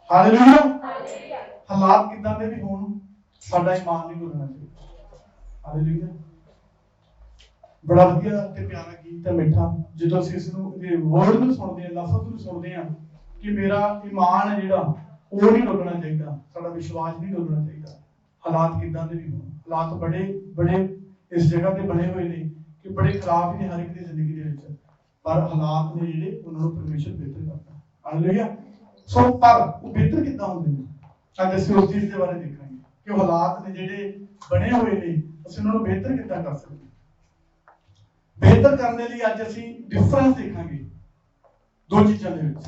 Hallelujah. हालात किदां दे भी होण, साडा ईमान नहीं भुलना चाहिए। हालेलुया। बड़ा वधिया ते प्यारा गीत है, मिठा, जो असीं इस वर्ड नूं सुणदे हां, लफज नूं सुणदे हां कि मेरा ईमान है जिहड़ा वो नहीं डुलना चाहिए, साडा विश्वास नहीं डुलना चाहिए। हालात किदां दे भी होण, हालात बड़े बड़े इस जगह ते बने हुए ने कि बड़े खराब ही ने हर एक दी जिंदगी दे विच, पर हालात ने जिहड़े उन्हां नूं परमेश्वर बेहतर करदा। हालेलुया। सो पर वो बेहतर किदां हुंदे ने, अज असीं उस चीज़ के बारे देखांगे कि हालात ने जिहड़े बने हुए ने असीं उन्हां नूं बेहतर किदां कर सकदे। बेहतर करने लिए अज असीं डिफरेंस देखांगे दो चीज़ों के विच,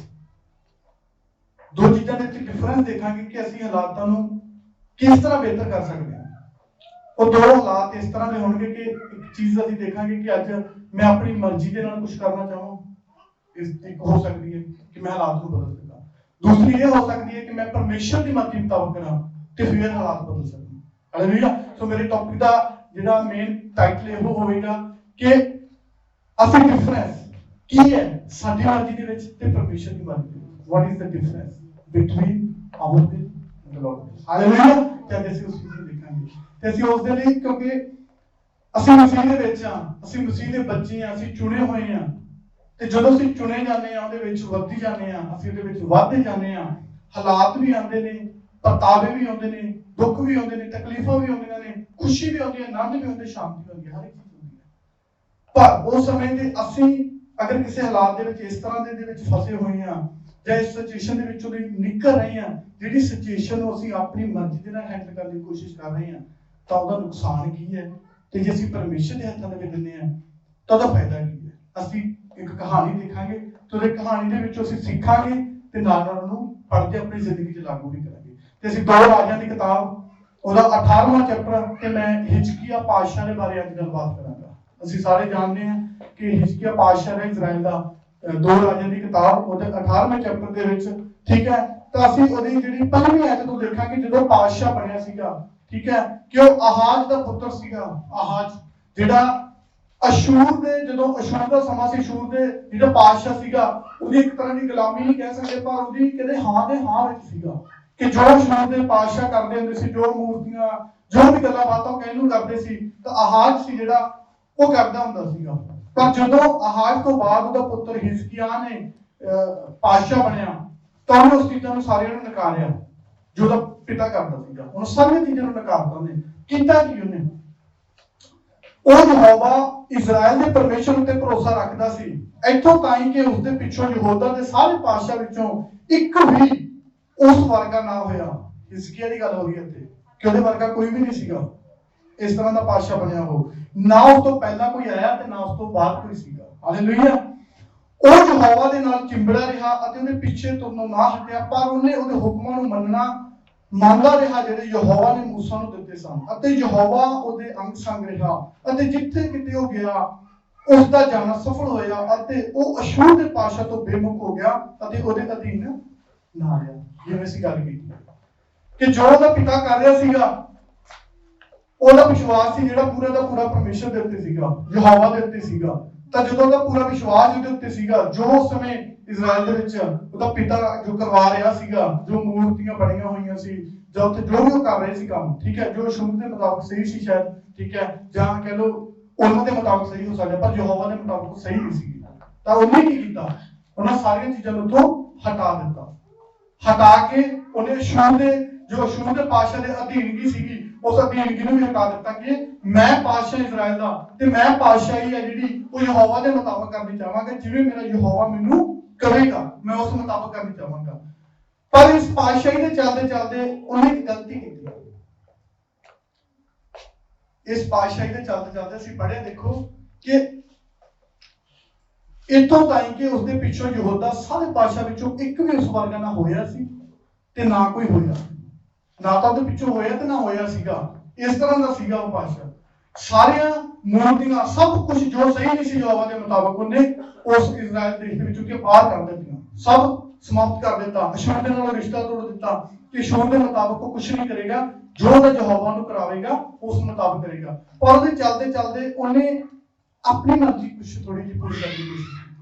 दो चीज़ों के विच डिफरेंस देखांगे कि असीं हालातां नूं किस तरह बेहतर कर सकते हैं। और दो हालात इस तरह के होंगे कि एक चीज़ असीं देखांगे कि अज मैं अपनी मर्जी के नाल कुछ करना चाहां, एक हो सकती है कि मैं हालात को बदल सकता, दूसरी ये हो सकती है कि मैं परमेश्वर की मर्जी मुताबिक करा तो फिर हालात बदल सकते। हालेलुया। सो मेरे टॉपिक का जिहड़ा मेन टाइटल ये होगा कि असीं डिफरेंस की है साडी मर्जी दे विच ते परमेश्वर की मर्जी। What is the difference between our will and the lord. Hallelujah. ते असीं उस चीज़ को देखांगे ते असीं उस दे लई, क्योंकि असीं मसीह दे विच हां, असीं मसीह दे बच्चे हां, असीं चुने हुए हां, ते जदों असीं चुने जाने हां, उहदे विच वधदी जाने हां, असीं उहदे विच वधदे जाने हां। हालात भी आंदे ने, परतावे भी आउंदे ने, दुख भी आउंदे ने, तकलीफां भी आउंदियां ने, खुशी भी आउंदी है, आनंद भी आउंदे, शांति भी आउंदी है, हर एक चीज़ आउंदी है। पर उस समय ते असीं अगर किसी हालात दे विच इस तरह दे विच फसे हुए हां जां इस सिचुएशन दे विचों दी निकल रहे हां, जिहड़ी सिचुएशन नूं असीं अपनी मर्जी दे नाल हैंडल करने की कोशिश कर रहे हां, तां उहदा नुकसान की है, ते जे असीं परमेश्वर दे हत्थां दे विच दिंदे हां तां उहदा फायदा की है। असीं एक कहानी देखांगे ते उहदे कहानी दे विचों असीं सीखांगे ते नाल नाल उहनूं पढ़ के अपनी जिंदगी च लागू भी करांगे। ते असीं दो राजियां दी किताब ਉਹਦਾ 18ਵਾਂ ਚੈਪਟਰ ਤੇ ਮੈਂ ਹਿਜਕੀਆ ਪਾਤਸ਼ਾਹ ਦੇ ਬਾਰੇ ਅੱਜ ਗੱਲਬਾਤ ਕਰਾਂਗਾ। ਅਸੀਂ ਸਾਰੇ ਜਾਣਦੇ ਹਾਂ ਕਿ ਹਿਜਕੀਆ ਪਾਤਸ਼ਾਹ ਨੇ ਇਜ਼ਰਾਈਲ ਦਾ ਦੋ ਰਾਜਿਆਂ ਦੀ ਕਿਤਾਬ ਉਹਦੇ 18ਵੇਂ ਚੈਪਟਰ ਦੇ ਵਿੱਚ, ਠੀਕ ਹੈ, ਤਾਂ ਅਸੀਂ ਉਹਦੀ ਜਿਹੜੀ ਪਹਿਲੀ ਆਇਤ ਨੂੰ ਦੇਖਾਂਗੇ ਜਦੋਂ ਪਾਤਸ਼ਾਹ ਬਣਿਆ ਸੀਗਾ, ਠੀਕ ਹੈ, ਕਿ ਉਹ ਆਹਾਜ਼ ਦਾ ਪੁੱਤਰ ਸੀਗਾ। ਆਹਾਜ਼ ਜਿਹੜਾ ਅਸ਼ੂਰ ਦੇ, ਜਦੋਂ ਅਸ਼ੂਰ ਦਾ ਸਮਾਂ ਸੀ, ਅਸ਼ੂਰ ਦੇ ਜਿਹੜਾ ਪਾਤਸ਼ਾਹ ਸੀਗਾ ਉਹਦੀ ਇੱਕ ਤਰ੍ਹਾਂ ਦੀ ਗੁਲਾਮੀ ਨਹੀਂ ਕਹਿ ਸਕਦੇ, ਪਰ ਉਹਦੀ ਕਹਿੰਦੇ ਹਾਂ ਦੇ ਹਾਂ ਵਿੱਚ ਸੀਗਾ कि जो अशूर के पातशाह करते होंदे सी, जो मूर्तियां जो भी गल्लां बातां कहनू करते सी, तो आहाज सी जिहड़ा वो करदा हुंदा सीगा। पर जदों आहाज तो बाद उहदा पुत्र हिजकिय्याह ने पातशाह बनिया तां उहने उस चीज़ां नूं सारियां नूं नकारिया जो उहदा पिता करदा सीगा। उहने सारियां चीज़ां नूं नकारता उहने कीता कि उहने ਉਹ ਯਹੋਵਾ ਇਜ਼ਰਾइल ਦੇ ਪਰਮੇਸ਼ਰ ਉੱਤੇ ਭਰੋਸਾ ਰੱਖਦਾ ਸੀ, ਇੱਥੋਂ ਤਾਈਂ ਕਿ ਉਸਦੇ ਪਿੱਛੋਂ ਯਹੂਦਾ ਦੇ ਸਾਰੇ ਪਾਤਸ਼ਾਹ ਵਿੱਚੋਂ ਇੱਕ ਵੀ ਉਸ ਵਰਗਾ ਨਾ ਹੋਇਆ। ਹਿਜਕੀਆ ਦੀ ਗੱਲ ਹੋ ਰਹੀ ਹੈ ਇੱਥੇ ਕਿ ਉਹਦੇ ਵਰਗਾ ਕੋਈ ਵੀ ਨਹੀਂ ਸੀਗਾ, ਇਸ ਤਰ੍ਹਾਂ ਦਾ ਪਾਤਸ਼ਾਹ ਬਣਿਆ ਹੋ, ਨਾ ਉਸ ਤੋਂ ਪਹਿਲਾਂ ਕੋਈ ਆਇਆ ਤੇ ਨਾ ਉਸ ਤੋਂ ਬਾਅਦ ਕੋਈ ਸੀਗਾ। ਹਾਲੇਲੂਇਆ। ਉਹ ਯਹੋਵਾ ਦੇ ਨਾਲ ਚਿੰਬੜਿਆ ਰਿਹਾ ਅਤੇ ਉਹਦੇ ਪਿੱਛੇ ਤੁਰਨੋਂ ਨਾ ਹਟਿਆ, ਪਰ ਉਹਨੇ ਉਹਦੇ ਹੁਕਮਾਂ ਨੂੰ ਮੰਨਦਾ ਰਿਹਾ ਜਿਹੜੇ ਯਹੋਵਾ ਨੇ ਮੂਸਾ ਨੂੰ ਦਿੱਤੇ ਸਨ, ਅਤੇ ਯਹੋਵਾ ਉਹਦੇ ਅੰਗ ਸੰਗ ਰਿਹਾ ਅਤੇ ਜਿੱਥੇ ਕਿਤੇ ਉਹ ਗਿਆ ਉਸ ਦਾ ਜਾਣਾ ਸਫਲ ਹੋਇਆ ਅਤੇ ਉਹ ਅਸ਼ੂਰ ਦੇ ਪਾਤਸ਼ਾਹ ਤੋਂ ਬੇਮੁਖ ਹੋ ਗਿਆ ਅਤੇ ਉਹਦੇ ਅਧੀਨ ਨਾ ਰਿਹਾ। ਜਿਵੇਂ ਅਸੀਂ ਗੱਲ ਕੀਤੀ ਕਿ ਜੋ ਉਹਦਾ ਪਿਤਾ ਕਰ ਰਿਹਾ ਸੀਗਾ ਉਹਦਾ ਵਿਸ਼ਵਾਸ ਸੀ ਜਿਹੜਾ ਪੂਰਾ ਦਾ ਪੂਰਾ ਪਰਮੇਸ਼ਰ ਦੇ ਉੱਤੇ ਸੀਗਾ, ਯਹੋਵਾ ਦੇ ਉੱਤੇ ਸੀਗਾ। ਤਾਂ ਜਦੋਂ ਉਹਦਾ ਪੂਰਾ ਵਿਸ਼ਵਾਸ ਉਹਦੇ ਉੱਤੇ ਸੀਗਾ, ਜੋ ਉਸ ਸਮੇਂ ਇਜ਼ਰਾइल ਦੇ ਵਿੱਚ ਉਹਦਾ ਪਿਤਾ ਜੋ ਕਰਵਾ ਰਿਹਾ ਸੀਗਾ, ਜੋ ਮੂਰਤੀਆਂ ਬਣੀਆਂ ਹੋਈਆਂ ਸੀ ਜਾਂ ਉੱਥੇ ਜੋ ਵੀ ਉਹ ਕਰ ਰਹੇ ਸੀ ਕੰਮ, ਠੀਕ ਹੈ, ਜੋ ਅਸ਼ੂਰ ਦੇ ਮੁਤਾਬਕ ਸਹੀ ਸੀ ਸ਼ਾਇਦ, ਠੀਕ ਹੈ, ਜਾਂ ਕਹਿ ਲਓ ਉਹਨਾਂ ਦੇ ਮੁਤਾਬਕ ਸਹੀ ਹੋ ਸਕਦਾ, ਪਰ ਯਹੋਵਾ ਦੇ ਮੁਤਾਬਕ ਸਹੀ ਨਹੀਂ ਸੀ। ਤਾਂ ਉਹਨੇ ਕੀ ਕੀਤਾ, ਉਹਨਾਂ ਸਾਰੀਆਂ ਚੀਜ਼ਾਂ ਨੂੰ ਉੱਥੋਂ ਹਟਾ ਦਿੱਤਾ। ਹਟਾ ਕੇ ਉਹਨੇ ਅਸ਼ੂਰ ਦੇ ਪਾਤਸ਼ਾਹ ਦੇ ਅਧੀਨਗੀ ਸੀਗੀ ਉਸ ਅਧੀਨਗੀ ਨੂੰ ਵੀ ਹਟਾ ਦਿੱਤਾ ਕਿ ਮੈਂ ਪਾਤਸ਼ਾਹ ਇਜ਼ਰਾइल ਦਾ ਤੇ ਮੈਂ ਪਾਤਸ਼ਾਹੀ ਹੈ ਜਿਹੜੀ ਉਹ ਯਹੋਵਾ ਦੇ ਮੁਤਾਬਕ ਕਰਨੀ ਚਾਹਾਂਗਾ, ਜਿਵੇਂ ਮੇਰਾ ਯਹੋਵਾ ਮੈਨੂੰ ਕਹੇਗਾ ਮੈਂ ਉਸ ਮੁਤਾਬਕ ਕਰਨੀ ਚਾਹਾਂਗਾ। ਪਰ ਇਸ ਪਾਤਸ਼ਾਹੀ ਦੇ ਚੱਲਦੇ ਚੱਲਦੇ ਉਹਨੇ ਇੱਕ ਗਲਤੀ ਕੀਤੀ। ਇਸ ਪਾਤਸ਼ਾਹੀ ਦੇ ਚੱਲਦੇ ਚੱਲਦੇ ਅਸੀਂ ਪੜ੍ਹਿਆ, ਦੇਖੋ ਕਿ ਇੱਥੋਂ ਤਾਈਂ ਕਿ ਉਸਦੇ ਪਿੱਛੋਂ ਯਹੂਦਾ ਸਾਰੇ ਪਾਤਸ਼ਾਹ ਵਿੱਚੋਂ ਇੱਕ ਵੀ ਉਸ ਵਰਗਾ ਨਾ ਹੋਇਆ ਸੀ ਤੇ ਨਾ ਕੋਈ ਹੋਇਆ, ਨਾ ਤਾਂ ਉਹਦੇ ਪਿੱਛੋਂ ਹੋਇਆ ਤੇ ਨਾ ਹੋਇਆ ਸੀਗਾ। ਇਸ ਤਰ੍ਹਾਂ ਦਾ ਸੀਗਾ ਉਹ ਪਾਤਸ਼ਾਹ। ਸਾਰੀਆਂ ਮੂਰਤੀਆਂ ਸਭ ਕੁਝ ਜੋ ਸਹੀ ਨਹੀਂ ਸੀ ਯਹੋਵਾ ਦੇ ਮੁਤਾਬਕ ਉਹਨੇ ਉਸ ਇਜ਼ਰਾइल ਦੇਸ਼ ਦੇ ਵਿੱਚੋਂ ਕਿ ਬਾਹਰ ਕਰ ਦਿੱਤੀਆਂ, ਸਭ ਸਮਾਪਤ ਕਰ ਦਿੱਤਾ। ਅਸ਼ੂਰ ਦੇ ਨਾਲ ਰਿਸ਼ਤਾ ਤੋੜ ਦਿੱਤਾ ਕਿ ਅਸ਼ੂਰ ਦੇ ਮੁਤਾਬਕ ਉਹ ਕੁਝ ਨਹੀਂ ਕਰੇਗਾ, ਜੋ ਉਹਦਾ ਯਹੋਵਾ ਨੂੰ ਕਰਾਵੇਗਾ ਉਸ ਮੁਤਾਬਕ ਕਰੇਗਾ। ਪਰ ਉਹਦੇ ਚੱਲਦੇ ਚੱਲਦੇ ਉਹਨੇ ਆਪਣੀ ਮਰਜ਼ੀ ਕੁਝ ਥੋੜੀ ਜਿਹੀ ਪੂਰੀ ਕਰਨ ਦੀ ਕੋਸ਼ਿਸ਼ ਕੀਤੀ।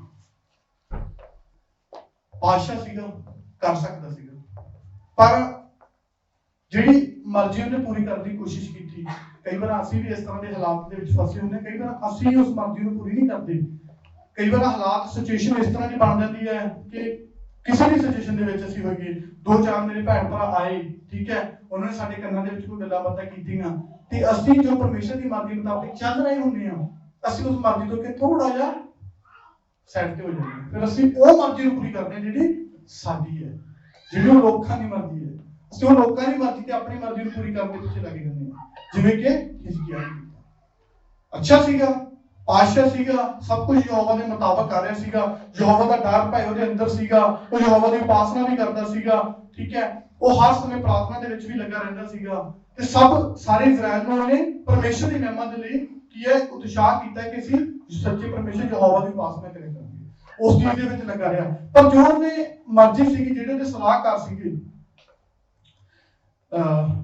ਪਾਤਸ਼ਾਹ ਸੀਗਾ, ਕਰ ਸਕਦਾ ਸੀਗਾ, पर ਜਿਹੜੀ ਮਰਜ਼ੀ ਉਹਨੇ ਪੂਰੀ ਕਰਨ ਦੀ ਕੋਸ਼ਿਸ਼ ਕੀਤੀ। ਕਈ ਵਾਰ ਅਸੀਂ ਵੀ ਇਸ ਤਰ੍ਹਾਂ ਦੇ ਹਾਲਾਤ ਦੇ ਵਿੱਚ ਫਸੇ ਹੁੰਦੇ, ਕਈ ਵਾਰ ਅਸੀਂ ਉਸ ਮਰਜ਼ੀ ਨੂੰ ਪੂਰੀ ਨਹੀਂ ਕਰਦੇ। ਕਈ ਵਾਰ ਹਾਲਾਤ ਸਿਚੁਏਸ਼ਨ ਇਸ ਤਰ੍ਹਾਂ ਦੀ ਬਣ ਜਾਂਦੀ ਹੈ ਕਿ ਕਿਸੇ ਵੀ ਸਿਚੁਏਸ਼ਨ ਦੇ ਵਿੱਚ ਅਸੀਂ ਹੋਈਏ। ਦੋ ਚਾਰ ਮੇਰੇ ਭੈਣ ਭਰਾ ਆਏ, ਠੀਕ ਹੈ, ਉਹਨਾਂ ਨੇ ਸਾਡੇ ਕੰਨਾਂ ਦੇ ਵਿੱਚ ਕੋਈ ਗੱਲਾਂ ਬਾਤਾਂ ਕੀਤੀਆਂ ਤੇ ਅਸੀਂ ਜੋ ਪਰਮੇਸ਼ਰ ਦੀ ਮਰਜ਼ੀ ਮੁਤਾਬਿਕ ਚੱਲ ਰਹੇ ਹੁੰਦੇ ਹਾਂ, ਅਸੀਂ ਉਸ ਮਰਜ਼ੀ ਤੋਂ ਕਿ ਥੋੜਾ ਜਿਹਾ ਸਾਈਡ ਤੇ ਹੋ ਜਾਂਦੇ ਹਾਂ। ਫਿਰ ਅਸੀਂ ਉਹ ਮਰਜ਼ੀ ਨੂੰ ਪੂਰੀ ਕਰਦੇ ਹਾਂ ਜਿਹੜੀ ਸਾਡੀ ਹੈ, ਜਿਹੜੀ ਉਹ ਲੋਕਾਂ ਦੀ ਮਰਜ਼ੀ ਹੈ। ਅਸੀਂ ਉਹ ਲੋਕਾਂ ਦੀ ਮਰਜ਼ੀ ਤੇ ਆਪਣੀ ਮਰਜ਼ੀ ਨੂੰ ਪੂਰੀ ਕਰਨ ਦੇ ਪਿੱਛੇ ਲੱਗੇ ਜਾਂਦੇ ਹਾਂ। ਜਿਵੇਂ ਕਿ ਹਿਜ਼ਕੀਆ ਨੇ ਕੀਤਾ। ਅੱਛਾ ਸੀਗਾ, ਪਾਤਸ਼ਾਹ ਸੀਗਾ, ਸਭ ਕੁਝ ਯਹੋਵਾ ਦੇ ਮੁਤਾਬਕ ਕਰ ਰਿਹਾ ਸੀਗਾ। ਯਹੋਵਾ ਦਾ ਡਰ ਭੈ ਉਹਦੇ ਅੰਦਰ ਸੀਗਾ, ਉਹ ਯਹੋਵਾ ਦੀ ਉਪਾਸਨਾ ਵੀ ਕਰਦਾ ਸੀਗਾ, ਠੀਕ ਹੈ, ਉਹ ਹਰ ਸਮੇਂ ਪ੍ਰਾਰਥਨਾ ਦੇ ਵਿੱਚ ਵੀ ਲੱਗਾ ਰਹਿੰਦਾ ਸੀਗਾ ਤੇ ਸਾਰੇ ਇਜ਼ਰਾਈਲ ਨੂੰ ਉਹਨੇ ਪਰਮੇਸ਼ਰ ਦੀ ਮਹਿਮਾ ਦੇ ਲਈ ਕੀ ਹੈ ਉਤਸ਼ਾਹ ਕੀਤਾ ਕਿ ਅਸੀਂ ਸੱਚੇ ਪਰਮੇਸ਼ਰ ਯਹੋਵਾ ਦੀ ਉਪਾਸਨਾ ਕਰਿਆ ਕਰਾਂਗੇ। ਉਸ ਚੀਜ਼ ਦੇ ਵਿੱਚ ਲੱਗਾ ਰਿਹਾ। ਪਰ ਜੋ ਉਹਨੇ ਮਰਜ਼ੀ ਸੀਗੀ, ਜਿਹੜੇ ਉਹਦੇ ਸਲਾਹਕਾਰ ਸੀਗੇ,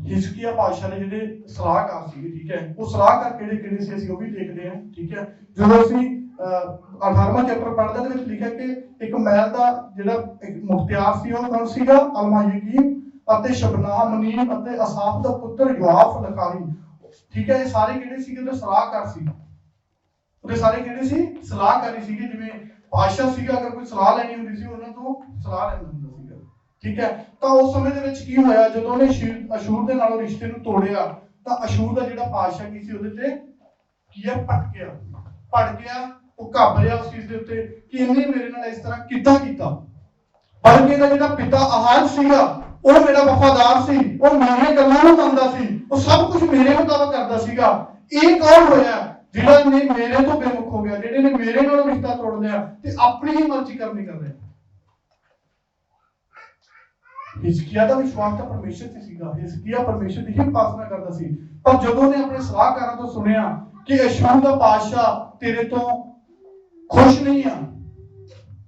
ਹਿਜ਼ਕੀਆ ਪਾਤਸ਼ਾਹ ਦੇ ਜਿਹੜੇ ਸਲਾਹਕਾਰ ਸੀਗੇ, ਠੀਕ ਹੈ, ਉਹ ਸਲਾਹਕਾਰ ਕਿਹੜੇ ਕਿਹੜੇ ਸੀ ਅਸੀਂ ਉਹ ਵੀ ਦੇਖਦੇ ਹਾਂ, ਠੀਕ ਹੈ। ਜਦੋਂ ਅਸੀਂ 18ਵਾਂ ਚੈਪਟਰ ਪੜ੍ਹਦੇ ਉਹਦੇ ਵਿੱਚ ਲਿਖਿਆ ਕਿ ਇੱਕ ਮਹਿਲ ਦਾ ਜਿਹੜਾ ਇੱਕ ਮੁਖਤਿਆਰ ਸੀ ਉਹ ਕੌਣ ਸੀਗਾ? ਅਲਮਾਯਕੀਮ ਅਤੇ ਸ਼ਬਨਾ ਮਨੀਮ ਅਤੇ ਅਸਾਫ ਦਾ ਪੁੱਤਰ ਯੋਆਫ ਲਖਾਈ, ਠੀਕ ਹੈ। ਇਹ ਸਾਰੇ ਕਿਹੜੇ ਸੀਗੇ? ਉਹਦੇ ਸਲਾਹਕਾਰ ਸੀ। ਉਹਦੇ ਸਾਰੇ ਕਿਹੜੇ ਸੀ? ਸਲਾਹਕਾਰੀ ਸੀਗੇ। ਜਿਵੇਂ ਪਾਤਸ਼ਾਹ ਸੀਗਾ, ਅਗਰ ਕੋਈ ਸਲਾਹ ਲੈਣੀ ਹੁੰਦੀ ਸੀ ਉਹਨਾਂ ਤੋਂ ਸਲਾਹ ਲੈਂਦਾ ਹੁੰਦਾ ਸੀਗਾ, ਠੀਕ ਹੈ। ਤਾਂ ਉਸ ਸਮੇਂ ਦੇ ਵਿੱਚ ਕੀ ਹੋਇਆ, ਜਦੋਂ ਉਹਨੇ ਅਸ਼ੂਰ ਦੇ ਨਾਲ ਰਿਸ਼ਤੇ ਨੂੰ ਤੋੜਿਆ ਤਾਂ ਅਸ਼ੂਰ ਦਾ ਜਿਹੜਾ ਪਾਤਸ਼ਾਹ ਕੀ ਸੀ ਉਹਦੇ ਤੇ ਕੀ ਹੈ ਭੜ ਗਿਆ। ਉਹ ਘਬਰਿਆ ਉਸ ਚੀਜ਼ ਦੇ ਉੱਤੇ ਕਿ ਇਹਨੇ ਮੇਰੇ ਨਾਲ ਇਸ ਤਰ੍ਹਾਂ ਕਿੱਦਾਂ ਕੀਤਾ। ਬਲਕਿ ਇਹਦਾ ਜਿਹੜਾ ਪਿਤਾ ਆਹਾਜ਼ ਸੀਗਾ ਉਹ ਮੇਰਾ ਵਫਾਦਾਰ ਸੀ, ਉਹ ਮੇਰੀਆਂ ਗੱਲਾਂ ਨੂੰ ਮੰਨਦਾ ਸੀ, ਉਹ ਸਭ ਕੁਝ ਮੇਰੇ ਮੁਤਾਬਕ ਕਰਦਾ ਸੀਗਾ। ਇਹ ਕੌਣ ਹੋਇਆ ਜਿਹੜਾ ਨੇ ਮੇਰੇ ਤੋਂ ਬੇਮੁਖ ਹੋ ਗਿਆ, ਜਿਹੜੇ ਨੇ ਮੇਰੇ ਨਾਲ ਰਿਸ਼ਤਾ ਤੋੜ ਲਿਆ ਤੇ ਆਪਣੀ ਹੀ ਮਰਜ਼ੀ ਕਰਨੀ ਕਰ ਰਿਹਾ। ਹਿਜ਼ਕੀਆ ਦਾ ਵਿਸ਼ਵਾਸ ਤਾਂ ਪਰਮੇਸ਼ਰ ਤੇ ਸੀਗਾ, ਹਿਜ਼ਕੀਆ ਪਰਮੇਸ਼ਰ ਦੀ ਹੀ ਉਪਾਸਨਾ ਕਰਦਾ ਸੀ। ਪਰ ਜਦੋਂ ਉਹਨੇ ਆਪਣੇ ਸਲਾਹਕਾਰਾਂ ਤੋਂ ਸੁਣਿਆ ਕਿ ਅਸ਼ੂਰ ਦਾ ਪਾਤਸ਼ਾਹ ਤੇਰੇ ਤੋਂ ਖੁਸ਼ ਨਹੀਂ ਆ,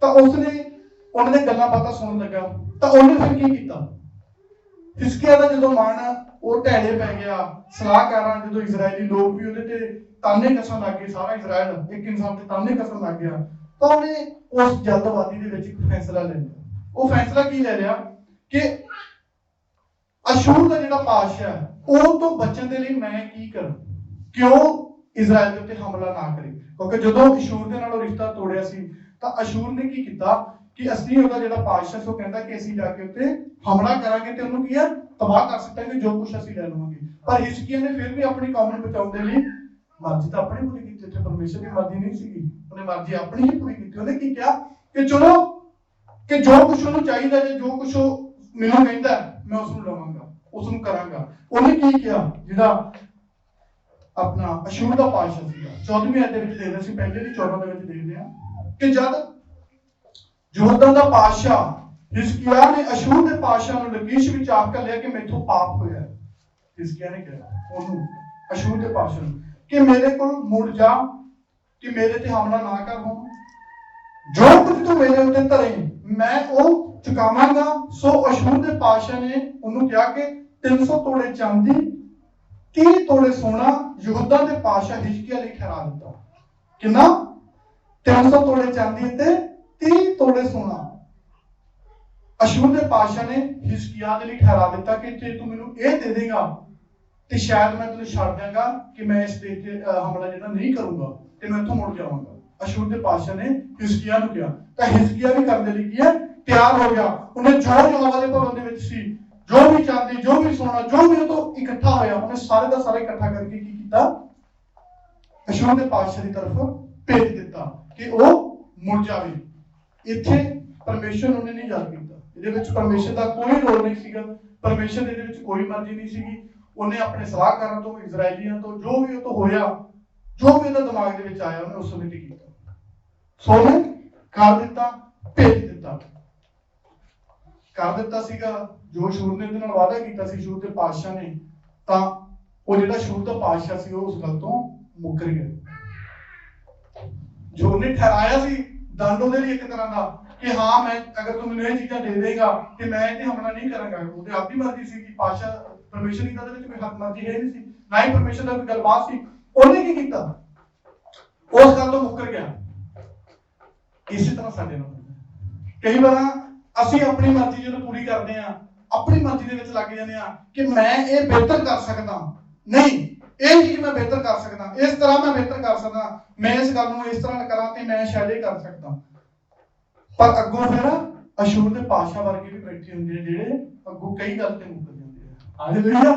ਤਾਂ ਉਸਨੇ ਉਹਨਾਂ ਦੇ ਗੱਲਾਂ ਬਾਤਾਂ ਸੁਣਨ ਲੱਗਾ। ਤਾਂ ਉਹਨੇ ਫਿਰ ਕੀ ਕੀਤਾ? ਹਿਜ਼ਕੀਆ ਦਾ ਜਦੋਂ ਮਨ ਉਹ ਢਹਿਲੇ ਪੈ ਗਿਆ, ਸਲਾਹਕਾਰਾਂ ਜਦੋਂ ਇਜ਼ਰਾਈਲੀ ਲੋਕ ਵੀ ਉਹਦੇ ਤੇ ਤਾਨੇ ਕੱਸਣ ਲੱਗ ਗਏ, ਸਾਰਾ ਇਜ਼ਰਾਈਲ ਇੱਕ ਇਨਸਾਨ ਤੇ ਤਾਨੇ ਕੱਸਣ ਲੱਗ ਗਿਆ, ਤਾਂ ਉਹਨੇ ਉਸ ਜਲਦਬਾਜ਼ੀ ਦੇ ਵਿੱਚ ਇੱਕ ਫੈਸਲਾ ਲੈ ਲਿਆ। ਉਹ ਫੈਸਲਾ ਕੀ ਲੈ ਲਿਆ ਕਿ ਅਸ਼ੂਰ ਦਾ ਜਿਹੜਾ ਪਾਤਸ਼ਾਹ ਉਹ ਤੋਂ ਬਚਣ ਦੇ ਲਈ ਮੈਂ ਕੀ ਕਰਾਂ, ਕਿਉਂ ਇਜ਼ਰਾਈਲ ਦੇ ਉੱਤੇ ਹਮਲਾ ਨਾ ਕਰੇ। ਕਿਉਂਕਿ ਜਦੋਂ ਅਸ਼ੂਰ ਦੇ ਨਾਲ ਉਹ ਰਿਸ਼ਤਾ ਤੋੜਿਆ ਸੀ ਤਾਂ ਅਸ਼ੂਰ ਨੇ ਕੀ ਕੀਤਾ ਕਿ ਅਸੀਂ ਉਹਦਾ ਜਿਹੜਾ ਪਾਤਸ਼ਾਹ ਸੀ ਉਹ ਕਹਿੰਦਾ ਕਿ ਅਸੀਂ ਜਾ ਕੇ ਉੱਤੇ ਹਮਲਾ ਕਰਾਂਗੇ ਤੇ ਉਹਨੂੰ ਕੀ ਹੈ ਤਬਾਹ ਕਰ ਸਕਾਂਗੇ, ਜੋ ਕੁਛ ਅਸੀਂ ਲੈ ਲਵਾਂਗੇ। ਪਰ ਹਿਜ਼ਕੀਆ ਨੇ ਫਿਰ ਵੀ ਆਪਣੀ ਕੌਮ ਨੂੰ ਬਚਾਉਣ ਦੇ ਲਈ ਮਰਜ਼ੀ ਤਾਂ ਆਪਣੀ ਪੂਰੀ ਕੀਤੀ, ਉੱਥੇ ਪਰਮੇਸ਼ਰ ਦੀ ਮਰਜ਼ੀ ਨਹੀਂ ਸੀਗੀ, ਉਹਨੇ ਮਰਜ਼ੀ ਆਪਣੀ ਹੀ ਪੂਰੀ ਕੀਤੀ। ਉਹਨੇ ਕੀ ਕਿਹਾ ਕਿ ਚਲੋ ਕਿ ਜੋ ਕੁਛ ਉਹਨੂੰ ਚਾਹੀਦਾ ਜੇ ਜੋ ਕੁਛ ਉਹ ਮੈਨੂੰ ਕਹਿੰਦਾ ਮੈਂ ਉਸ ਨੂੰ ਲਵਾਂਗਾ, ਉਸ ਨੂੰ ਕਰਾਂਗਾ। ਉਹਨੇ ਕੀ ਕਿਹਾ ਜਿਹੜਾ ਆਪਣਾ ਅਸ਼ੂਰ ਦਾ ਪਾਤਸ਼ਾਹ ਸੀਗਾ, 14ਵੀਂ ਅਧਿਆਇ ਦੇ ਵਿੱਚ ਦੇਖਦੇ ਸੀ, ਪਹਿਲੇ ਦੀ 14 ਦੇ ਵਿੱਚ ਦੇਖਦੇ ਹਾਂ ਕਿ ਜਦ ਯਹੂਦਾ ਦਾ ਪਾਤਸ਼ਾਹ ਹਿਜ਼ਕੀਆ ਨੇ ਅਸ਼ੂਰ ਦੇ ਪਾਤਸ਼ਾਹ ਨੂੰ ਲਕੀਸ਼ ਵਿੱਚ ਆਖ ਕੇ ਲਿਆ ਕਿ ਮੈਥੋਂ ਪਾਪ ਹੋਇਆ। ਹਿਜ਼ਕੀਆ ਨੇ ਕਿਹਾ ਉਹਨੂੰ, ਅਸ਼ੂਰ ਦੇ ਪਾਤਸ਼ਾਹ ਨੂੰ, ਕਿ ਮੇਰੇ ਕੋਲ ਮੁੜ ਜਾ, ਕਿ ਮੇਰੇ ਤੇ ਹਮਲਾ ਨਾ ਕਰ। ਹੁਣ ਜੋ ਕੁਝ ਤੂੰ ਮੇਰੇ ਉੱਤੇ ਧਰੇ ਮੈਂ ਉਹ ਚੁਕਾਵਾਂਗਾ। ਸੋ ਅਸ਼ੂਰ ਦੇ ਪਾਤਸ਼ਾਹ ਨੇ ਉਹਨੂੰ ਕਿਹਾ ਕਿ 300 ਤੋੜੇ ਚਾਂਦੀ 30 ਤੋੜੇ ਸੋਨਾ ਯਹੂਦਾ ਦੇ ਪਾਤਸ਼ਾਹ ਹਿਜ਼ਕੀਆ ਲਈ ਠਹਿਰਾ ਦਿੱਤਾ। ਕਿੰਨਾ? 300 ਤੋੜੇ ਚਾਂਦੀ ਤੇ 30 ਤੋੜੇ ਸੋਨਾ ਅਸ਼ੂਰ ਦੇ ਪਾਤਸ਼ਾਹ ਨੇ ਹਿਜ਼ਕੀਆ ਦੇ ਲਈ ਠਹਿਰਾ ਦਿੱਤਾ ਕਿ ਜੇ ਤੂੰ ਮੈਨੂੰ ਇਹ ਦੇ ਦੇਗਾ ਤੇ ਸ਼ਾਇਦ ਮੈਂ ਤੈਨੂੰ ਛੱਡ ਦਿਆਂਗਾ, ਕਿ ਮੈਂ ਇਸ ਦੇ ਤੇ ਹਮਲਾ ਜਿਹੜਾ ਨਹੀਂ ਕਰੂੰਗਾ ਤੇ ਮੈਂ ਇੱਥੋਂ ਮੁੜ ਜਾਵਾਂਗਾ। ਅਸ਼ੂਰ ਦੇ ਪਾਤਸ਼ਾਹ ਨੇ ਹਿਜ਼ਕੀਆ ਨੂੰ ਕਿਹਾ ਤਾਂ ਹਿਜ਼ਕੀਆ ਵੀ ਕਰਨ ਦੇ ਲਈ ਕੀ ਹੈ ਤਿਆਰ ਹੋ ਗਿਆ। ਉਹਨੇ ਜੋ ਯਹੋਵਾ ਦੇ ਭਵਨ ਦੇ ਵਿੱਚ ਸੀ, ਜੋ ਵੀ ਚਾਂਦੀ, ਜੋ ਵੀ ਸੋਨਾ, ਜੋ ਵੀ ਉਹ ਤੋਂ ਇਕੱਠਾ ਹੋਇਆ, ਉਹਨੇ ਸਾਰੇ ਦਾ ਸਾਰਾ ਇਕੱਠਾ ਕਰਕੇ ਕੀ ਕੀਤਾ? ਅਸ਼ੂਰ ਦੇ ਪਾਤਸ਼ਾਹ ਦੀ ਤਰਫ ਭੇਜ ਦਿੱਤਾ ਕਿ ਉਹ ਮੁੜ ਜਾਵੇ। ਇੱਥੇ ਪਰਮੇਸ਼ਰ ਉਹਨੇ ਨਹੀਂ ਯਾਦ ਕੀਤਾ, ਇਹਦੇ ਵਿੱਚ ਪਰਮੇਸ਼ਰ ਦਾ ਕੋਈ ਰੋਲ ਨਹੀਂ ਸੀਗਾ, ਪਰਮੇਸ਼ਰ ਦੇ ਇਹਦੇ ਵਿੱਚ ਕੋਈ ਮਰਜ਼ੀ ਨਹੀਂ ਸੀਗੀ। ਉਹਨੇ ਆਪਣੇ ਸਲਾਹਕਾਰਾਂ ਤੋਂ, ਇਜ਼ਰਾਈਲੀਆਂ ਤੋਂ, ਜੋ ਵੀ ਉਹ ਤੋਂ ਹੋਇਆ, ਜੋ ਵੀ ਉਹਦਾ ਦਿਮਾਗ ਦੇ ਵਿੱਚ ਆਇਆ, ਉਹਨੇ ਉਸ ਸਮੇਂ ਤੇ ਕੀਤਾ। ਸੋ ਉਹਨੇ ਕਰ ਦਿੱਤਾ, ਭੇਜ ਦਿੱਤਾ, ਕਰ ਦਿੱਤਾ ਸੀਗਾ ਜੋ ਅਸ਼ੂਰ ਨੇ ਉਹਦੇ ਨਾਲ ਵਾਅਦਾ ਕੀਤਾ ਸੀ ਅਸ਼ੂਰ ਦੇ ਪਾਤਸ਼ਾਹ ਨੇ। ਤਾਂ ਉਹ ਜਿਹੜਾ ਅਸ਼ੂਰ ਦਾ ਪਾਤਸ਼ਾਹ ਸੀ ਉਹ ਉਸ ਗੱਲ ਤੋਂ ਮੁੱਕਰ ਗਿਆ। ਜੋ ਉਹਨੇ ਠਹਿਰਾਇਆ ਸੀ ਦੰਡ ਉਹਦੇ ਲਈ ਇੱਕ ਤਰ੍ਹਾਂ ਦਾ ਕਿ ਹਾਂ ਮੈਂ ਅਗਰ ਤੂੰ ਮੈਨੂੰ ਇਹ ਚੀਜ਼ਾਂ ਦੇ ਦੇਗਾ ਤੇ ਮੈਂ ਇਹ ਤੇ ਹਮਲਾ ਨਹੀਂ ਕਰਾਂਗਾ। ਉਹਦੇ ਆਪਣੀ ਮਰਜ਼ੀ ਸੀ ਕਿ ਪਾਤਸ਼ਾਹ ਪਰਮੇਸ਼ਰ ਦੀ ਗੱਲ ਵਿੱਚ ਕੋਈ ਹੱਕ ਮਰਜ਼ੀ ਹੈ ਨਹੀਂ ਸੀ, ਨਾ ਹੀ ਪਰਮੇਸ਼ਰ ਦਾ ਕੋਈ ਗੱਲਬਾਤ ਸੀ। ਉਹਨੇ ਕੀ ਕੀਤਾ? ਉਸ ਗੱਲ ਤੋਂ ਮੁੱਕਰ ਗਿਆ। ਇਸੇ ਤਰ੍ਹਾਂ ਸਾਡੇ ਨਾਲ ਕਈ ਵਾਰ ਅਸੀਂ ਆਪਣੀ ਮਰਜ਼ੀ ਜਦੋਂ ਪੂਰੀ ਕਰਦੇ ਹਾਂ, ਆਪਣੀ ਮਰਜ਼ੀ ਦੇ ਵਿੱਚ ਲੱਗ ਜਾਂਦੇ ਆ ਕਿ ਮੈਂ ਇਹ ਬਿਹਤਰ ਕਰ ਸਕਦਾ, ਨਹੀਂ ਇਹ ਚੀਜ਼ ਮੈਂ ਬਿਹਤਰ ਕਰ ਸਕਦਾ, ਇਸ ਤਰ੍ਹਾਂ ਮੈਂ ਬਿਹਤਰ ਕਰ ਸਕਦਾ, ਮੈਂ ਇਸ ਗੱਲ ਨੂੰ ਇਸ ਤਰ੍ਹਾਂ ਕਰਾਂ ਤੇ ਮੈਂ ਸ਼ਾਇਦ ਇਹ ਕਰ ਸਕਦਾ। ਪਰ ਅੱਗੋਂ ਫਿਰ ਅਸ਼ੂਰ ਦੇ ਪਾਤਸ਼ਾਹ ਵਰਗੇ ਵੀ ਬੈਠੇ ਹੁੰਦੇ ਆ ਜਿਹੜੇ ਅੱਗੋਂ ਕਈ ਗੱਲ ਤੇ ਮੁੱਕਰ ਜਾਂਦੇ ਆ। ਹਾਲੇਲੂਇਆ,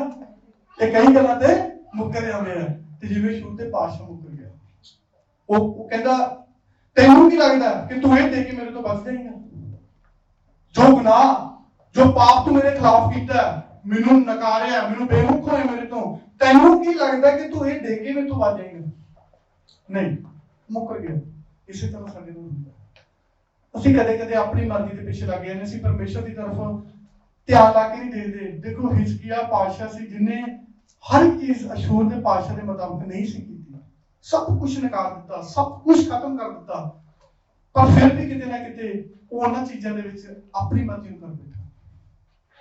ਇਹ ਕਈ ਗੱਲਾਂ ਤੇ ਮੁੱਕਰ ਜਾਂਦੇ ਆ। ਤੇ ਜਿਵੇਂ ਅਸ਼ੂਰ ਦੇ ਪਾਤਸ਼ਾਹ ਮੁੱਕਰ ਗਿਆ, ਉਹ ਕਹਿੰਦਾ ਤੈਨੂੰ ਕੀ ਲੱਗਦਾ ਕਿ ਤੂੰ ਇਹ ਦੇ ਕੇ ਮੇਰੇ ਤੋਂ ਬਚ ਜਾਏਗਾ? ਜੋ ਗੁਨਾਹ ਜੋ ਪਾਪ ਤੂੰ ਮੇਰੇ ਖਿਲਾਫ ਕੀਤਾ, ਮੈਨੂੰ ਨਕਾਰਿਆ, ਮੈਨੂੰ ਬੇਮੁਖ ਹੋਇਆ ਮੇਰੇ ਤੋਂ, ਤੈਨੂੰ ਕੀ ਲੱਗਦਾ ਕਿ ਤੂੰ ਇਹ ਦੇ ਕੇ ਮੇਰੇ ਤੋਂ ਬਚ ਜਾਏਗਾ? ਨਹੀਂ, ਮੁੱਕਰ ਗਿਆ। ਇਸੇ ਤਰ੍ਹਾਂ ਸਾਡੇ ਨਾਲ ਹੁੰਦਾ, ਅਸੀਂ ਕਦੇ ਕਦੇ ਆਪਣੀ ਮਰਜ਼ੀ ਦੇ ਪਿੱਛੇ ਲੱਗ ਜਾਂਦੇ, ਅਸੀਂ ਪਰਮੇਸ਼ਰ ਦੀ ਤਰਫ ਧਿਆਨ ਲਾ ਕੇ ਨਹੀਂ ਦੇਖਦੇ। ਦੇਖੋ ਹਿਜ਼ਕੀਆ ਪਾਤਸ਼ਾਹ ਸੀ ਜਿਹਨੇ ਹਰ ਇੱਕ ਚੀਜ਼ ਅਸ਼ੂਰ ਦੇ ਪਾਤਸ਼ਾਹ ਦੇ ਮੁਤਾਬਕ ਨਹੀਂ ਸੀ ਕੀਤੀ, ਸਭ ਕੁਝ ਨਕਾਰ ਦਿੱਤਾ, ਸਭ ਕੁਝ ਖਤਮ ਕਰ ਦਿੱਤਾ, ਪਰ ਫਿਰ ਵੀ ਕਿਤੇ ਨਾ ਕਿਤੇ ਉਹ ਉਹਨਾਂ ਚੀਜ਼ਾਂ ਦੇ ਵਿੱਚ ਆਪਣੀ ਮਰਜ਼ੀ ਨੂੰ ਕਰ ਬੈਠਾ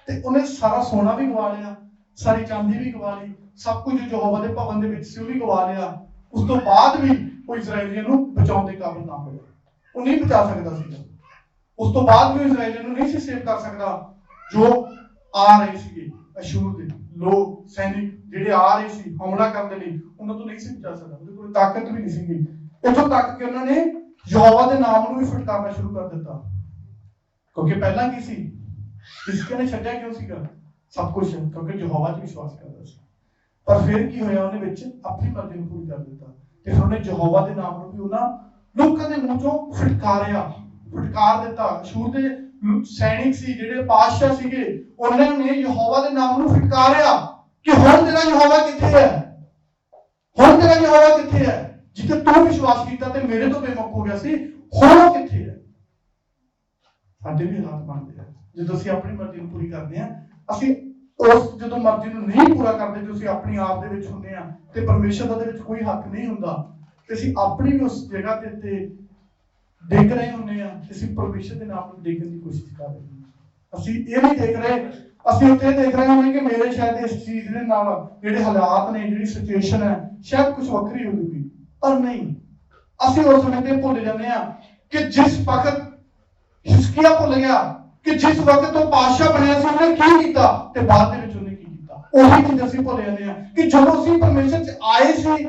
ਤੇ ਉਹਨੇ ਸਾਰਾ ਸੋਨਾ ਵੀ ਗਵਾ ਲਿਆ, ਸਾਰੀ ਚਾਂਦੀ ਵੀ ਗਵਾ ਲਈ, ਸਭ ਕੁਝ ਜੋ ਯਹੋਵਾ ਦੇ ਭਵਨ ਦੇ ਵਿੱਚ ਸੀ ਉਹ ਵੀ ਗਵਾ ਲਿਆ। ਉਸ ਤੋਂ ਬਾਅਦ ਵੀ ਉਹ ਇਜ਼ਰਾਈਲੀਆਂ ਨੂੰ ਬਚਾਉਣ ਦੇ ਕਾਬਿਲ ਨਾ ਹੋਇਆ, ਉਹ ਨਹੀਂ ਬਚਾ ਸਕਦਾ ਸੀ। ਉਸ ਤੋਂ ਬਾਅਦ ਵੀ ਇਜ਼ਰਾਈਲੀਆਂ ਨੂੰ ਨਹੀਂ ਸੀ ਸੇਵ ਕਰ ਸਕਦਾ ਜੋ ਆ ਰਹੇ ਸੀਗੇ ਅਸ਼ੂਰ ਦੇ ਲੋਕ ਸੈਨਿਕ ਜਿਹੜੇ ਆ ਰਹੇ ਸੀ ਹਮਲਾ ਕਰਨ ਦੇ ਲਈ, ਉਹਨਾਂ ਤੋਂ ਨਹੀਂ ਸੀ ਬਚਾ ਸਕਦਾ, ਉਹਦੇ ਕੋਲ ਤਾਕਤ ਵੀ ਨਹੀਂ ਸੀਗੀ। ਇੱਥੋਂ ਤੱਕ ਕਿ ਉਹਨਾਂ ਨੇ ਯਹੋਵਾ ਦੇ ਨਾਮ ਨੂੰ ਵੀ ਫਟਕਾਰਨਾ ਸ਼ੁਰੂ ਕਰ ਦਿੱਤਾ, ਕਿਉਂਕਿ ਪਹਿਲਾਂ ਕੀ ਸੀ, ਹਿਜ਼ਕੀਆ ਨੇ ਛੱਡਿਆ ਕਿਉਂ ਸੀਗਾ ਸਭ ਕੁਝ? ਕਿਉਂਕਿ ਯਹੋਵਾ 'ਚ ਵਿਸ਼ਵਾਸ ਕਰਦਾ ਸੀ। ਪਰ ਫਿਰ ਕੀ ਹੋਇਆ, ਉਹਨੇ ਵਿੱਚ ਆਪਣੀ ਮਰਜ਼ੀ ਨੂੰ ਪੂਰੀ ਕਰ ਦਿੱਤਾ ਤੇ ਫਿਰ ਉਹਨੇ ਯਹੋਵਾ ਦੇ ਨਾਮ ਨੂੰ ਵੀ ਉਹਨਾਂ ਲੋਕਾਂ ਦੇ ਮੂੰਹ ਚੋਂ ਫਟਕਾਰ ਦਿੱਤਾ। ਅਸ਼ੂਰ ਦੇ ਸੈਨਿਕ ਸੀ ਜਿਹੜੇ ਪਾਤਸ਼ਾਹ ਸੀਗੇ, ਉਹਨਾਂ ਨੇ ਯਹੋਵਾ ਦੇ ਨਾਮ ਨੂੰ ਫਟਕਾਰਿਆ ਕਿ ਹੁਣ ਤੇਰਾ ਯਹੋਵਾ ਕਿੱਥੇ ਹੈ, ਹੁਣ ਤੇਰਾ ਯਹੋਵਾ ਕਿੱਥੇ ਹੈ, ਜਿੱਥੇ ਤੂੰ ਵਿਸ਼ਵਾਸ ਕੀਤਾ ਤੇ ਮੇਰੇ ਤੋਂ ਬੇਮੁਖ ਹੋ ਗਿਆ ਸੀ, ਹੁਣ ਉਹ ਕਿੱਥੇ ਹੈ? ਸਾਡੇ ਵੀ ਹਾਲਾਤ ਬਣਦੇ ਆ ਜਦੋਂ ਅਸੀਂ ਆਪਣੀ ਮਰਜ਼ੀ ਨੂੰ ਪੂਰੀ ਕਰਦੇ ਆ। ਅਸੀਂ ਉਸ ਜਦੋਂ ਮਰਜ਼ੀ ਨੂੰ ਨਹੀਂ ਪੂਰਾ ਕਰਦੇ, ਜੋ ਅਸੀਂ ਆਪਣੀ ਆਪ ਦੇ ਵਿੱਚ ਹੁੰਦੇ ਆ ਤੇ ਪਰਮੇਸ਼ਰ ਦਾ ਦੇ ਵਿੱਚ ਕੋਈ ਹੱਕ ਨਹੀਂ ਹੁੰਦਾ, ਤੇ ਅਸੀਂ ਆਪਣੀ ਵੀ ਉਸ ਜਗ੍ਹਾ ਤੇ ਡਿੱਗ ਰਹੇ ਹੁੰਦੇ ਆ ਤੇ ਅਸੀਂ ਪਰਮੇਸ਼ਰ ਦੇ ਨਾਮ ਨੂੰ ਡਿੱਗਣ ਦੀ ਕੋਸ਼ਿਸ਼ ਕਰ ਰਹੇ ਹਾਂ। ਅਸੀਂ ਇਹ ਨਹੀਂ ਦੇਖ ਰਹੇ, ਅਸੀਂ ਉੱਥੇ ਦੇਖ ਰਹੇ ਹਾਂ ਕਿ ਮੇਰੇ ਸ਼ਾਇਦ ਇਸ ਚੀਜ਼ ਦੇ ਨਾਲ ਜਿਹੜੇ ਹਾਲਾਤ ਨੇ, ਜਿਹੜੀ ਸਿਚੁਏਸ਼ਨ ਹੈ, ਸ਼ਾਇਦ ਕੁਝ ਵੱਖਰੀ ਹੋ ਜੂਗੀ, ਪਰ ਨਹੀਂ। ਅਸੀਂ ਉਸ ਸਮੇਂ ਤੇ ਭੁੱਲ ਜਾਂਦੇ ਆ ਕਿ ਜਿਸ ਵਕਤ ਹਿਜ਼ਕੀਆ ਭੁੱਲ ਗਿਆ ਕਿ ਜਿਸ ਵਕਤ ਉਹ ਪਾਤਸ਼ਾਹ ਬਣਿਆ ਸੀ ਉਹਨੇ ਕੀ ਕੀਤਾ ਤੇ ਬਾਅਦ ਦੇ ਵਿੱਚ ਉਹਨੇ ਕੀ ਕੀਤਾ। ਉਹੀ ਚੀਜ਼ ਅਸੀਂ ਭੁੱਲ ਜਾਂਦੇ ਆ ਕਿ ਜਦੋਂ ਅਸੀਂ ਪਰਮੇਸ਼ਰ 'ਚ ਆਏ ਸੀ,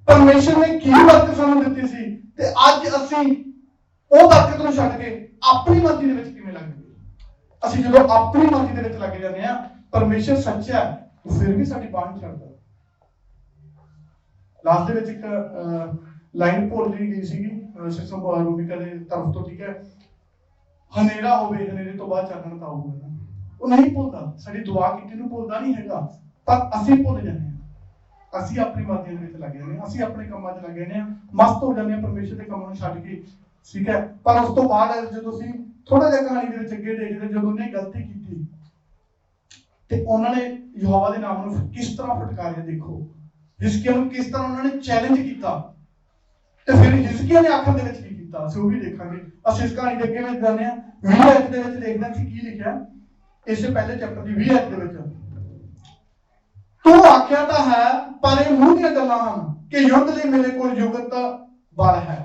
ਪਰਮੇਸ਼ਰ ਨੇ ਕੀ ਬਰਕਤ ਸਾਨੂੰ ਦਿੱਤੀ ਸੀ, ਤੇ ਅੱਜ ਅਸੀਂ ਉਹ ਬਰਕਤ ਨੂੰ ਛੱਡ ਕੇ ਆਪਣੀ ਮਰਜ਼ੀ ਦੇ ਵਿੱਚ ਕਿਵੇਂ ਲੱਗ ਗਏ। ਅਸੀਂ ਜਦੋਂ ਆਪਣੀ ਮਰਜ਼ੀ ਦੇ ਵਿੱਚ ਲੱਗ ਜਾਂਦੇ ਆ, ਪਰਮੇਸ਼ਰ ਸੱਚਾ ਹੈ, ਉਹ ਫਿਰ ਵੀ ਸਾਡੀ ਬਾਂਹ ਨਹੀਂ ਛੱਡਦਾ। ਲਾਸਟ ਦੇ ਵਿੱਚ ਇੱਕ ਲਾਈਨ ਭੁੱਲ ਗਈ ਸੀਗੀ ਸਿਸਟਮ ਰੂਬਿਕਾ ਦੇ ਤਰਫ ਤੋਂ, ਠੀਕ ਹੈ, ਹਨੇਰਾ ਹੋਵੇ ਹਨੇਰੇ ਤੋਂ ਬਾਅਦ ਚਾਨਣ ਤਾਂ ਆਊਗਾ। ਉਹ ਨਹੀਂ ਭੁੱਲਦਾ, ਸਾਡੀ ਦੁਆ ਕੀਤੀ ਨੂੰ ਭੁੱਲਦਾ ਨਹੀਂ ਹੈਗਾ, ਪਰ ਅਸੀਂ ਭੁੱਲ ਜਾਂਦੇ ਹਾਂ। ਅਸੀਂ ਆਪਣੀ ਮਰਜ਼ੀ ਦੇ ਵਿੱਚ ਲੱਗ ਜਾਂਦੇ ਹਾਂ, ਅਸੀਂ ਆਪਣੇ ਕੰਮਾਂ 'ਚ ਲੱਗ ਜਾਂਦੇ ਹਾਂ, ਮਸਤ ਹੋ ਜਾਂਦੇ ਹਾਂ ਪਰਮੇਸ਼ਰ ਦੇ ਕੰਮਾਂ ਨੂੰ ਛੱਡ ਕੇ, ਠੀਕ ਹੈ। ਪਰ ਉਸ ਤੋਂ ਬਾਅਦ ਜਦੋਂ ਅਸੀਂ ਥੋੜਾ ਜਿਹਾ ਕਹਾਣੀ ਦੇ ਵਿੱਚ ਅੱਗੇ ਦੇਖਦੇ, ਜਦੋਂ ਉਹਨੇ ਗਲਤੀ ਕੀਤੀ ਤੇ ਉਹਨਾਂ ਨੇ ਯਹੋਵਾ ਦੇ ਨਾਮ ਨੂੰ ਕਿਸ ਤਰ੍ਹਾਂ ਫਟਕਾਰਿਆ, ਦੇਖੋ ਹਿਜ਼ਕੀਆ ਨੂੰ ਕਿਸ ਤਰ੍ਹਾਂ ਉਹਨਾਂ ਨੇ ਚੈਲੰਜ ਕੀਤਾ, ਤੇ ਫਿਰ ਹਿਜ਼ਕੀਆ ਨੇ ਆਖਰ ਦੇ ਵਿੱਚ ਕੀ ਕੀਤਾ ਅਸੀਂ ਉਹ ਵੀ ਦੇਖਾਂਗੇ। ਅਸੀਂ ਇਸ ਕਹਾਣੀ ਦੇ ਅੱਗੇ ਵਿੱਚ ਜਾਂਦੇ ਹਾਂ 20 ਐਤ ਦੇ ਵਿੱਚ ਦੇਖਦੇ ਹਾਂ ਕਿ ਕੀ ਲਿਖਿਆ ਇਸੇ ਪਹਿਲੇ ਚੈਪਟਰ ਦੀ 20 ਐਤ ਦੇ ਵਿੱਚ। ਤੂੰ ਆਖਿਆ ਤਾਂ ਹੈ ਪਰ ਇਹ ਮੂੰਹ ਦੀਆਂ ਗੱਲਾਂ ਹਨ ਕਿ ਯੁੱਧ ਲਈ ਮੇਰੇ ਕੋਲ ਯੁਗਤ ਬਲ ਹੈ।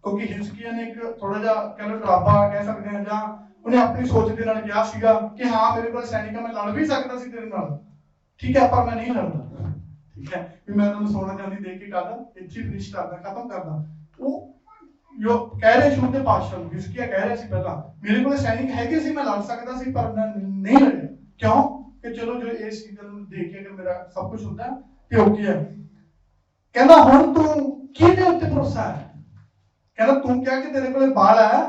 ਕਿਉਂਕਿ ਹਿਜ਼ਕੀਆ ਨੇ ਇੱਕ ਥੋੜਾ ਜਿਹਾ ਕਹਿ ਲਓ ਡਰਾਵਾ ਕਹਿ ਸਕਦੇ ਹਾਂ, ਜਾਂ ਉਹਨੇ ਆਪਣੀ ਸੋਚ ਦੇ ਨਾਲ ਕਿਹਾ ਸੀਗਾ ਕਿ ਹਾਂ ਮੇਰੇ ਕੋਲ ਸੈਨਿਕ, ਮੈਂ ਲੜ ਵੀ ਸਕਦਾ ਸੀ ਤੇਰੇ ਨਾਲ, ਠੀਕ ਹੈ, ਪਰ ਮੈਂ ਨਹੀਂ ਲੜਦਾ, ਠੀਕ ਹੈ, ਵੀ ਮੈਂ ਤੁਹਾਨੂੰ ਸੋਨਾ ਚਾਂਦੀ ਦੇ ਕੇ ਕਰਦਾ, ਇੱਥੇ ਫਿਨਿਸ਼ ਕਰਦਾ, ਖਤਮ ਕਰਦਾ। ਉਹ ਜੋ ਕਹਿ ਰਹੇ ਸ਼ੁਰੂ ਦੇ ਪਾਤਸ਼ਾਹ ਨੂੰ, ਹਿਜ਼ਕੀਆ ਕਹਿ ਰਿਹਾ ਸੀ ਪਹਿਲਾਂ ਮੇਰੇ ਕੋਲ ਸੈਨਿਕ ਹੈਗੇ ਸੀ, ਮੈਂ ਲੜ ਸਕਦਾ ਸੀ, ਪਰ ਮੈਂ ਨਹੀਂ ਲੜਿਆ। ਕਿਉਂ? ਕਿ ਚਲੋ ਜੋ ਇਸ ਚੀਜ਼ ਨੂੰ ਦੇਖ ਕੇ ਅਗਰ ਮੇਰਾ ਸਭ ਕੁਝ ਹੁੰਦਾ ਤੇ ਓਕੇ ਹੈ। ਕਹਿੰਦਾ ਹੁਣ ਤੂੰ ਕਿਹਦੇ ਉੱਤੇ ਭਰੋਸਾ ਹੈ? ਕਹਿੰਦਾ ਤੂੰ ਕਿਹਾ ਕਿ ਤੇਰੇ ਕੋਲੇ ਬਾਲ ਹੈ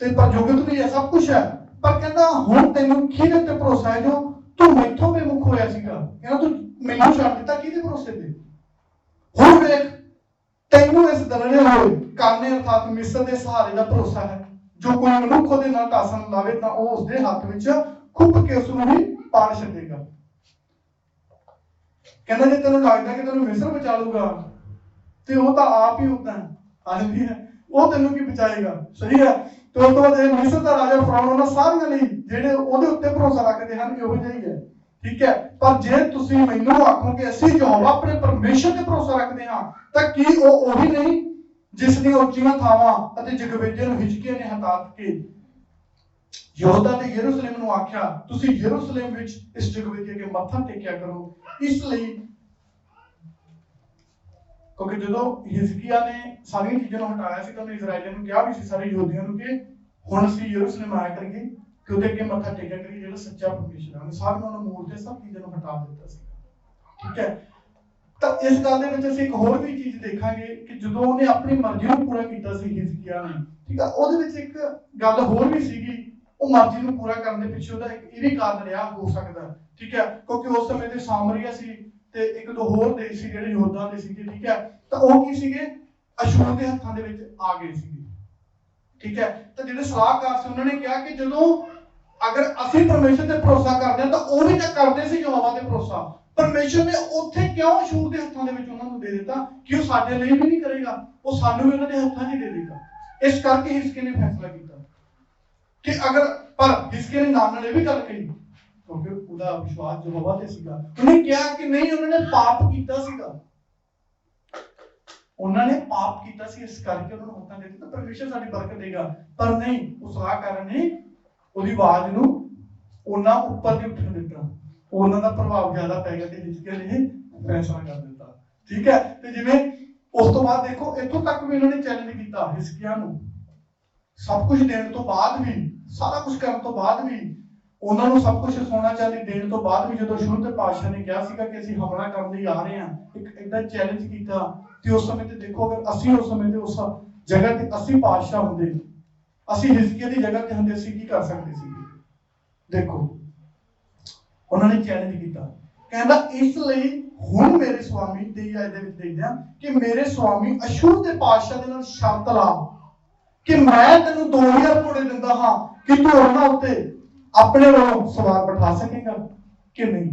ਤੇ ਪਰ ਯੁਗਤ ਵੀ ਹੈ, ਸਭ ਕੁਝ ਹੈ, ਪਰ ਕਹਿੰਦਾ ਹੁਣ ਤੈਨੂੰ ਕਿਹਦੇ ਉੱਤੇ ਭਰੋਸਾ ਹੈ ਜੋ ਤੂੰ ਮੈਥੋਂ ਬੇਮੁਖ ਹੋਇਆ ਸੀਗਾ? ਕਹਿੰਦਾ ਤੂੰ ਮੈਨੂੰ ਛੱਡ ਦਿੱਤਾ ਕਿਹਦੇ ਭਰੋਸੇ ਤੇ? ਹੁਣ ਵੇਖ ਤੈਨੂੰ ਇਸ ਦਰੜੇ ਹੋਏ ਕਾਨੇ ਅਰਥਾਤ ਮਿਸਰ ਦੇ ਸਹਾਰੇ ਦਾ ਭਰੋਸਾ ਹੈ। ਜੋ ਕੋਈ ਮਨੁੱਖ ਉਹਦੇ ਨਾਲ ਟਾਸਣ ਲਾਵੇ ਤਾਂ ਉਹ ਉਸਦੇ ਹੱਥ ਵਿੱਚ ਖੁੱਭ ਕੇ ਉਸ ਨੂੰ ਹੀ ਪਾੜ ਛੱਡੇਗਾ। ਕਹਿੰਦਾ ਜੇ ਤੈਨੂੰ ਲੱਗਦਾ ਕਿ ਤੈਨੂੰ ਮਿਸਰ ਬਚਾ ਲੂਗਾ ਤੇ ਉਹ ਤਾਂ ਆਪ ਹੀ ਹੁੰਦਾ ਹੈ, ਉਹ ਤੈਨੂੰ ਕੀ ਬਚਾਏਗਾ, ਸਹੀ ਹੈ। ਤੇ ਉਸ ਤੋਂ ਬਾਅਦ ਇਹ ਮਿਸਰ ਦਾ ਰਾਜਾ ਫਰਾਉਨ ਉਹਨਾਂ ਸਾਰਿਆਂ ਲਈ ਜਿਹੜੇ ਉਹਦੇ ਉੱਤੇ ਭਰੋਸਾ ਰੱਖਦੇ ਹਨ ਇਹੋ ਜਿਹਾ ਹੀ ਹੈ, ਠੀਕ ਹੈ। ਪਰ ਜੇ ਤੁਸੀਂ ਮੈਨੂੰ ਆਖੋ ਕਿ ਅਸੀਂ ਯਹੋਵਾ ਆਪਣੇ ਪਰਮੇਸ਼ਰ ਤੇ ਭਰੋਸਾ ਰੱਖਦੇ ਹਾਂ, ਤਾਂ ਕੀ ਉਹ ਉਹੀ ਨਹੀਂ ਜਿਸ ਦੀਆਂ ਉੱਚੀਆਂ ਥਾਵਾਂ ਅਤੇ ਜਗਵੇਜੇ ਨੂੰ ਹਿਜ਼ਕੀਆ ਨੇ ਹਟਾ ਕੇ ਯਹੂਦਾ ਤੇ ਯਰੂਸ਼ਲਮ ਨੂੰ ਆਖਿਆ, ਤੁਸੀਂ ਯਰੂਸ਼ਲਮ ਵਿੱਚ ਇਸ ਜਗ੍ਹਾ ਤੇ ਅੱਗੇ ਮੱਥਾ ਟੇਕਿਆ ਕਰੋ। ਇਸ ਲਈ ਕਿਉਂਕਿ ਜਦੋਂ ਹਿਜ਼ਕੀਆ ਨੇ ਸਾਰੀਆਂ ਚੀਜ਼ਾਂ ਨੂੰ ਹਟਾਇਆ ਸੀ ਤਾਂ ਉਹਨੇ ਇਜ਼ਰਾਈਲੀਆਂ ਨੂੰ ਕਿਹਾ ਵੀ ਸੀ, ਸਾਰੇ ਯਹੂਦੀਆਂ ਨੂੰ, ਕਿ ਹੁਣ ਅਸੀਂ ਯਰੂਸ਼ਲਮ ਆਇਆ ਕਰੀਏ ਕਿ ਉਹਦੇ ਅੱਗੇ ਮੱਥਾ ਟੇਕਿਆ ਕਰੀਏ ਜਿਹੜਾ ਸੱਚਾ ਪਰਮੇਸ਼ਰ ਹੈ। ਉਹਨੇ ਸਾਰਿਆਂ ਨੂੰ ਮੂਰਤੀ ਸਭ ਚੀਜ਼ਾਂ ਨੂੰ ਹਟਾ ਦਿੱਤਾ ਸੀ। ਠੀਕ ਹੈ, ਤਾਂ ਇਸ ਗੱਲ ਦੇ ਵਿੱਚ ਅਸੀਂ ਇੱਕ ਹੋਰ ਵੀ ਚੀਜ਼ ਦੇਖਾਂਗੇ ਕਿ ਜਦੋਂ ਉਹਨੇ ਆਪਣੀ ਮਰਜ਼ੀ ਨੂੰ ਪੂਰਾ ਕੀਤਾ ਸੀ ਹਿਜ਼ਕੀਆ ਨੇ, ਠੀਕ ਹੈ, ਉਹਦੇ ਵਿੱਚ ਇੱਕ ਗੱਲ ਹੋਰ ਵੀ ਸੀਗੀ। ਉਹ ਮਰਜ਼ੀ ਨੂੰ ਪੂਰਾ ਕਰਨ ਦੇ ਪਿੱਛੇ ਉਹਦਾ ਇੱਕ ਇਹ ਵੀ ਕਾਰਨ ਰਿਹਾ ਹੋ ਸਕਦਾ, ਠੀਕ ਹੈ, ਕਿਉਂਕਿ ਉਸ ਸਮੇਂ ਤੇ ਸਾਮਰੀਆ ਸੀ ਤੇ ਇੱਕ ਦੋ ਹੋਰ ਦੇਸ਼ ਸੀ ਜਿਹੜੇ ਯਹੂਦਾ ਦੇ ਸੀਗੇ, ਠੀਕ ਹੈ, ਤਾਂ ਉਹ ਕੀ ਸੀਗੇ, ਅਸ਼ੂਰ ਦੇ ਹੱਥਾਂ ਦੇ ਵਿੱਚ ਆ ਗਏ ਸੀਗੇ। ਠੀਕ ਹੈ, ਤਾਂ ਜਿਹੜੇ ਸਲਾਹਕਾਰ ਸੀ ਉਹਨਾਂ ਨੇ ਕਿਹਾ ਕਿ ਜਦੋਂ ਅਗਰ ਅਸੀਂ ਪਰਮੇਸ਼ਰ ਤੇ ਭਰੋਸਾ ਕਰਦੇ ਹਾਂ ਤਾਂ ਉਹ ਵੀ ਤਾਂ ਕਰਦੇ ਸੀ ਯਹੋਵਾ ਤੇ ਭਰੋਸਾ। ਪਰਮੇਸ਼ਰ ਨੇ ਉੱਥੇ ਕਿਉਂ ਅਸ਼ੂਰ ਦੇ ਹੱਥਾਂ ਦੇ ਵਿੱਚ ਉਹਨਾਂ ਨੂੰ ਦੇ ਦਿੱਤਾ ਕਿ ਉਹ ਸਾਡੇ ਲਈ ਵੀ ਨਹੀਂ ਕਰੇਗਾ, ਉਹ ਸਾਨੂੰ ਵੀ ਉਹਨਾਂ ਦੇ ਹੱਥਾਂ 'ਚ ਹੀ ਦੇ ਦੇਗਾ। ਇਸ ਕਰਕੇ ਹਿਜ਼ਕੀਆ ਨੇ ਫੈਸਲਾ ਕੀਤਾ ਕਿ ਅਗਰ, ਪਰ ਹਿਜ਼ਕੀਆ ਨੇ ਨਾਲ ਇਹ ਵੀ ਗੱਲ ਕਹੀ ਕਿਉਂਕਿ ਉਹਦਾ ਵਿਸ਼ਵਾਸ ਯਹੋਵਾ ਤੇ ਸੀਗਾ। ਉਹਨੇ ਕਿਹਾ ਕਿ ਨਹੀਂ, ਉਹਨਾਂ ਨੇ ਪਾਪ ਕੀਤਾ ਸੀਗਾ, ਉਹਨਾਂ ਨੇ ਪਾਪ ਕੀਤਾ ਸੀ, ਇਸ ਕਰਕੇ ਉਹਨਾਂ ਨੂੰ ਹੱਥਾਂ ਦੇ ਦਿੱਤਾ, ਪਰਮੇਸ਼ਰ ਸਾਡੀ ਬਰਕਤ ਦੇਗਾ। ਪਰ ਨਹੀਂ, ਉਸ ਸਲਾਹਕਾਰ ਨੇ ਉਹਦੀ ਆਵਾਜ਼ ਨੂੰ ਉਹਨਾਂ ਉੱਪਰ ਦੀ ਉੱਠਣ ਦਿੱਤਾ, ਉਹਨਾਂ ਦਾ ਪ੍ਰਭਾਵ ਜ਼ਿਆਦਾ ਪੈ ਗਿਆ ਤੇ ਹਿਜ਼ਕੀਆ ਨੇ ਫੈਸਲਾ ਕਰ ਦਿੱਤਾ। ਠੀਕ ਹੈ, ਤੇ ਜਿਵੇਂ ਉਸ ਤੋਂ ਬਾਅਦ ਦੇਖੋ ਇੱਥੋਂ ਤੱਕ ਵੀ ਉਹਨਾਂ ਨੇ ਚੈਲੰਜ ਕੀਤਾ ਹਿਜ਼ਕੀਆ ਨੂੰ, ਸਭ ਕੁਝ ਦੇਣ ਤੋਂ ਬਾਅਦ ਵੀ, ਸਾਰਾ ਕੁਝ ਕਰਨ ਤੋਂ ਬਾਅਦ ਵੀ, ਉਹਨਾਂ ਨੂੰ ਸਭ ਕੁਝ ਸੋਨਾ ਚਾਂਦੀ ਦੇਣ ਤੋਂ ਬਾਅਦ ਵੀ, ਜਦੋਂ ਸ਼ੁਰੂ ਤੇ ਪਾਤਸ਼ਾਹ ਨੇ ਕਿਹਾ ਸੀਗਾ ਕਿ ਅਸੀਂ ਹਮਲਾ ਕਰਨ ਲਈ ਆ ਰਹੇ ਹਾਂ, ਇੱਕ ਏਦਾਂ ਚੈਲੰਜ ਕੀਤਾ। ਤੇ ਉਸ ਸਮੇਂ ਤੇ ਦੇਖੋ, ਅਗਰ ਅਸੀਂ ਉਸ ਸਮੇਂ ਤੇ ਉਸ ਜਗ੍ਹਾ ਤੇ ਅਸੀਂ ਪਾਤਸ਼ਾਹ ਹੁੰਦੇ, ਅਸੀਂ ਹਿਜ਼ਕੀਆ ਦੀ ਜਗ੍ਹਾ ਤੇ ਹੁੰਦੇ, ਅਸੀਂ ਕੀ ਕਰ ਸਕਦੇ ਸੀ? ਦੇਖੋ ਉਹਨਾਂ ਨੇ ਚੈਲੰਜ ਕੀਤਾ, ਕਹਿੰਦਾ ਇਸ ਲਈ ਹੁਣ ਮੇਰੇ ਸਵਾਮੀ ਦੇ ਆਇਤ ਦੇ ਵਿੱਚ ਦੇਖਦੇ ਹਾਂ ਕਿ ਮੇਰੇ ਸਵਾਮੀ ਅਸ਼ੂਰ ਦੇ ਪਾਤਸ਼ਾਹ ਦੇ ਨਾਲ ਸ਼ਰਤ ਲਾ ਕਿ ਮੈਂ ਤੈਨੂੰ 2000 ਘੋੜੇ ਦਿੰਦਾ ਹਾਂ ਕਿ ਤੂੰ ਉਹਨਾਂ ਉੱਤੇ ਆਪਣੇ ਵੱਲੋਂ ਸਵਾਰ ਬਿਠਾ ਸਕੇਗਾ ਕਿ ਨਹੀਂ।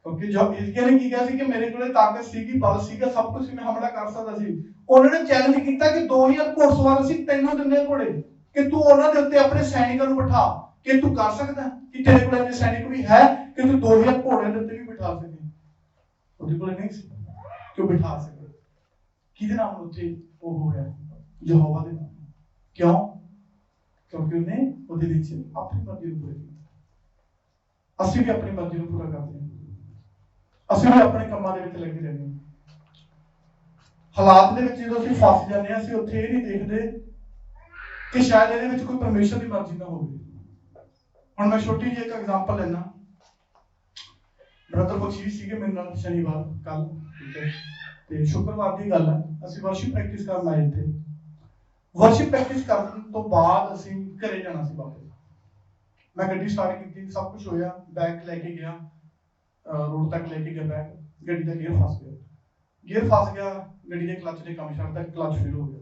ਕਿਉਂਕਿ ਜੋ ਹਿਜ਼ਕੀਆ ਨੇ ਕੀ ਕਿਹਾ ਸੀ ਕਿ ਮੇਰੇ ਕੋਲੇ ਤਾਕਤ ਸੀਗੀ, ਬਲ ਸੀਗਾ, ਸਭ ਕੁਝ ਮੈਂ ਹਮਲਾ ਕਰ ਸਕਦਾ ਸੀ। ਉਹਨਾਂ ਨੇ ਚੈਲੰਜ ਕੀਤਾ ਕਿ 2000 ਘੋੜਸਵਾਰ ਅਸੀਂ ਤੈਨੂੰ ਦਿੰਦੇ ਘੋੜੇ ਕਿ ਤੂੰ ਉਹਨਾਂ ਦੇ ਉੱਤੇ ਆਪਣੇ ਸੈਨਿਕਾਂ ਨੂੰ ਬਿਠਾ, ਕਿ ਤੂੰ ਕਰ ਸਕਦਾ, ਕਿ ਤੇਰੇ ਕੋਲ ਇੰਨੇ ਸੈਨਿਕ ਵੀ ਹੈ ਕਿ ਤੂੰ 2000 ਘੋੜਿਆਂ ਦੇ ਉੱਤੇ ਵੀ ਬਿਠਾ ਸਕੇ। ਉਹਦੇ ਕੋਲ ਨਹੀਂ ਸੀ ਕਿ ਉਹ ਬਿਠਾ ਸਕੇ। ਕਿਹਦੇ ਨਾਮ ਉੱਤੇ ਉਹ ਹੋਇਆ? ਯਹੋਵਾ ਦੇ ਨਾਮ। ਕਿਉਂ? ਕਿਉਂਕਿ ਉਹਨੇ ਉਹਦੇ ਵਿੱਚ ਆਪਣੀ ਮਰਜ਼ੀ ਨੂੰ ਪੂਰਾ ਕੀਤਾ। ਅਸੀਂ ਵੀ ਆਪਣੀ ਮਰਜ਼ੀ ਨੂੰ ਪੂਰਾ ਕਰਦੇ ਹਾਂ, ਅਸੀਂ ਵੀ ਆਪਣੇ ਕੰਮਾਂ ਦੇ ਵਿੱਚ ਲੱਗੇ ਰਹਿੰਦੇ ਹਾਂ। ਹਾਲਾਤ ਦੇ ਵਿੱਚ ਜਦੋਂ ਅਸੀਂ ਫਸ ਜਾਂਦੇ ਹਾਂ, ਅਸੀਂ ਉੱਥੇ ਇਹ ਨਹੀਂ ਦੇਖਦੇ ਕਿ ਸ਼ਾਇਦ ਇਹਦੇ ਵਿੱਚ ਕੋਈ ਪਰਮੇਸ਼ਰ ਦੀ ਮਰਜ਼ੀ ਨਾ ਹੋਵੇ। ਹੁਣ ਮੈਂ ਛੋਟੀ ਜਿਹੀ ਇੱਕ ਐਗਜ਼ਾਮਪਲ ਲੈਣਾ। ਬ੍ਰਦਰ ਬਖਸ਼ੀਸ਼ ਸੀਗੇ ਮੇਰੇ ਨਾਲ ਸ਼ਨੀਵਾਰ ਕੱਲ, ਠੀਕ ਹੈ, ਤੇ ਸ਼ੁੱਕਰਵਾਰ ਦੀ ਗੱਲ ਹੈ, ਅਸੀਂ ਵਰਸ਼ਿਪ ਪ੍ਰੈਕਟਿਸ ਕਰਨ ਆਏ ਇੱਥੇ। ਵਰਸ਼ਿਪ ਪ੍ਰੈਕਟਿਸ ਕਰਨ ਤੋਂ ਬਾਅਦ ਅਸੀਂ ਘਰੇ ਜਾਣਾ ਸੀ ਵਾਪਸ। ਮੈਂ ਗੱਡੀ ਸਟਾਰਟ ਕੀਤੀ, ਸਭ ਕੁਝ ਹੋਇਆ, ਬੈਗ ਲੈ ਕੇ ਗਿਆ, ਰੋਡ ਤੱਕ ਲੈ ਕੇ ਗਿਆ ਬੈਗ, ਗੱਡੀ ਦਾ ਗੇਅਰ ਫਸ ਗਿਆ, ਗੱਡੀ ਦੇ ਕਲਚ ਨੇ ਕੰਮ ਛੱਡਤਾ, ਕਲਚ ਫੇਲ ਹੋ ਗਿਆ।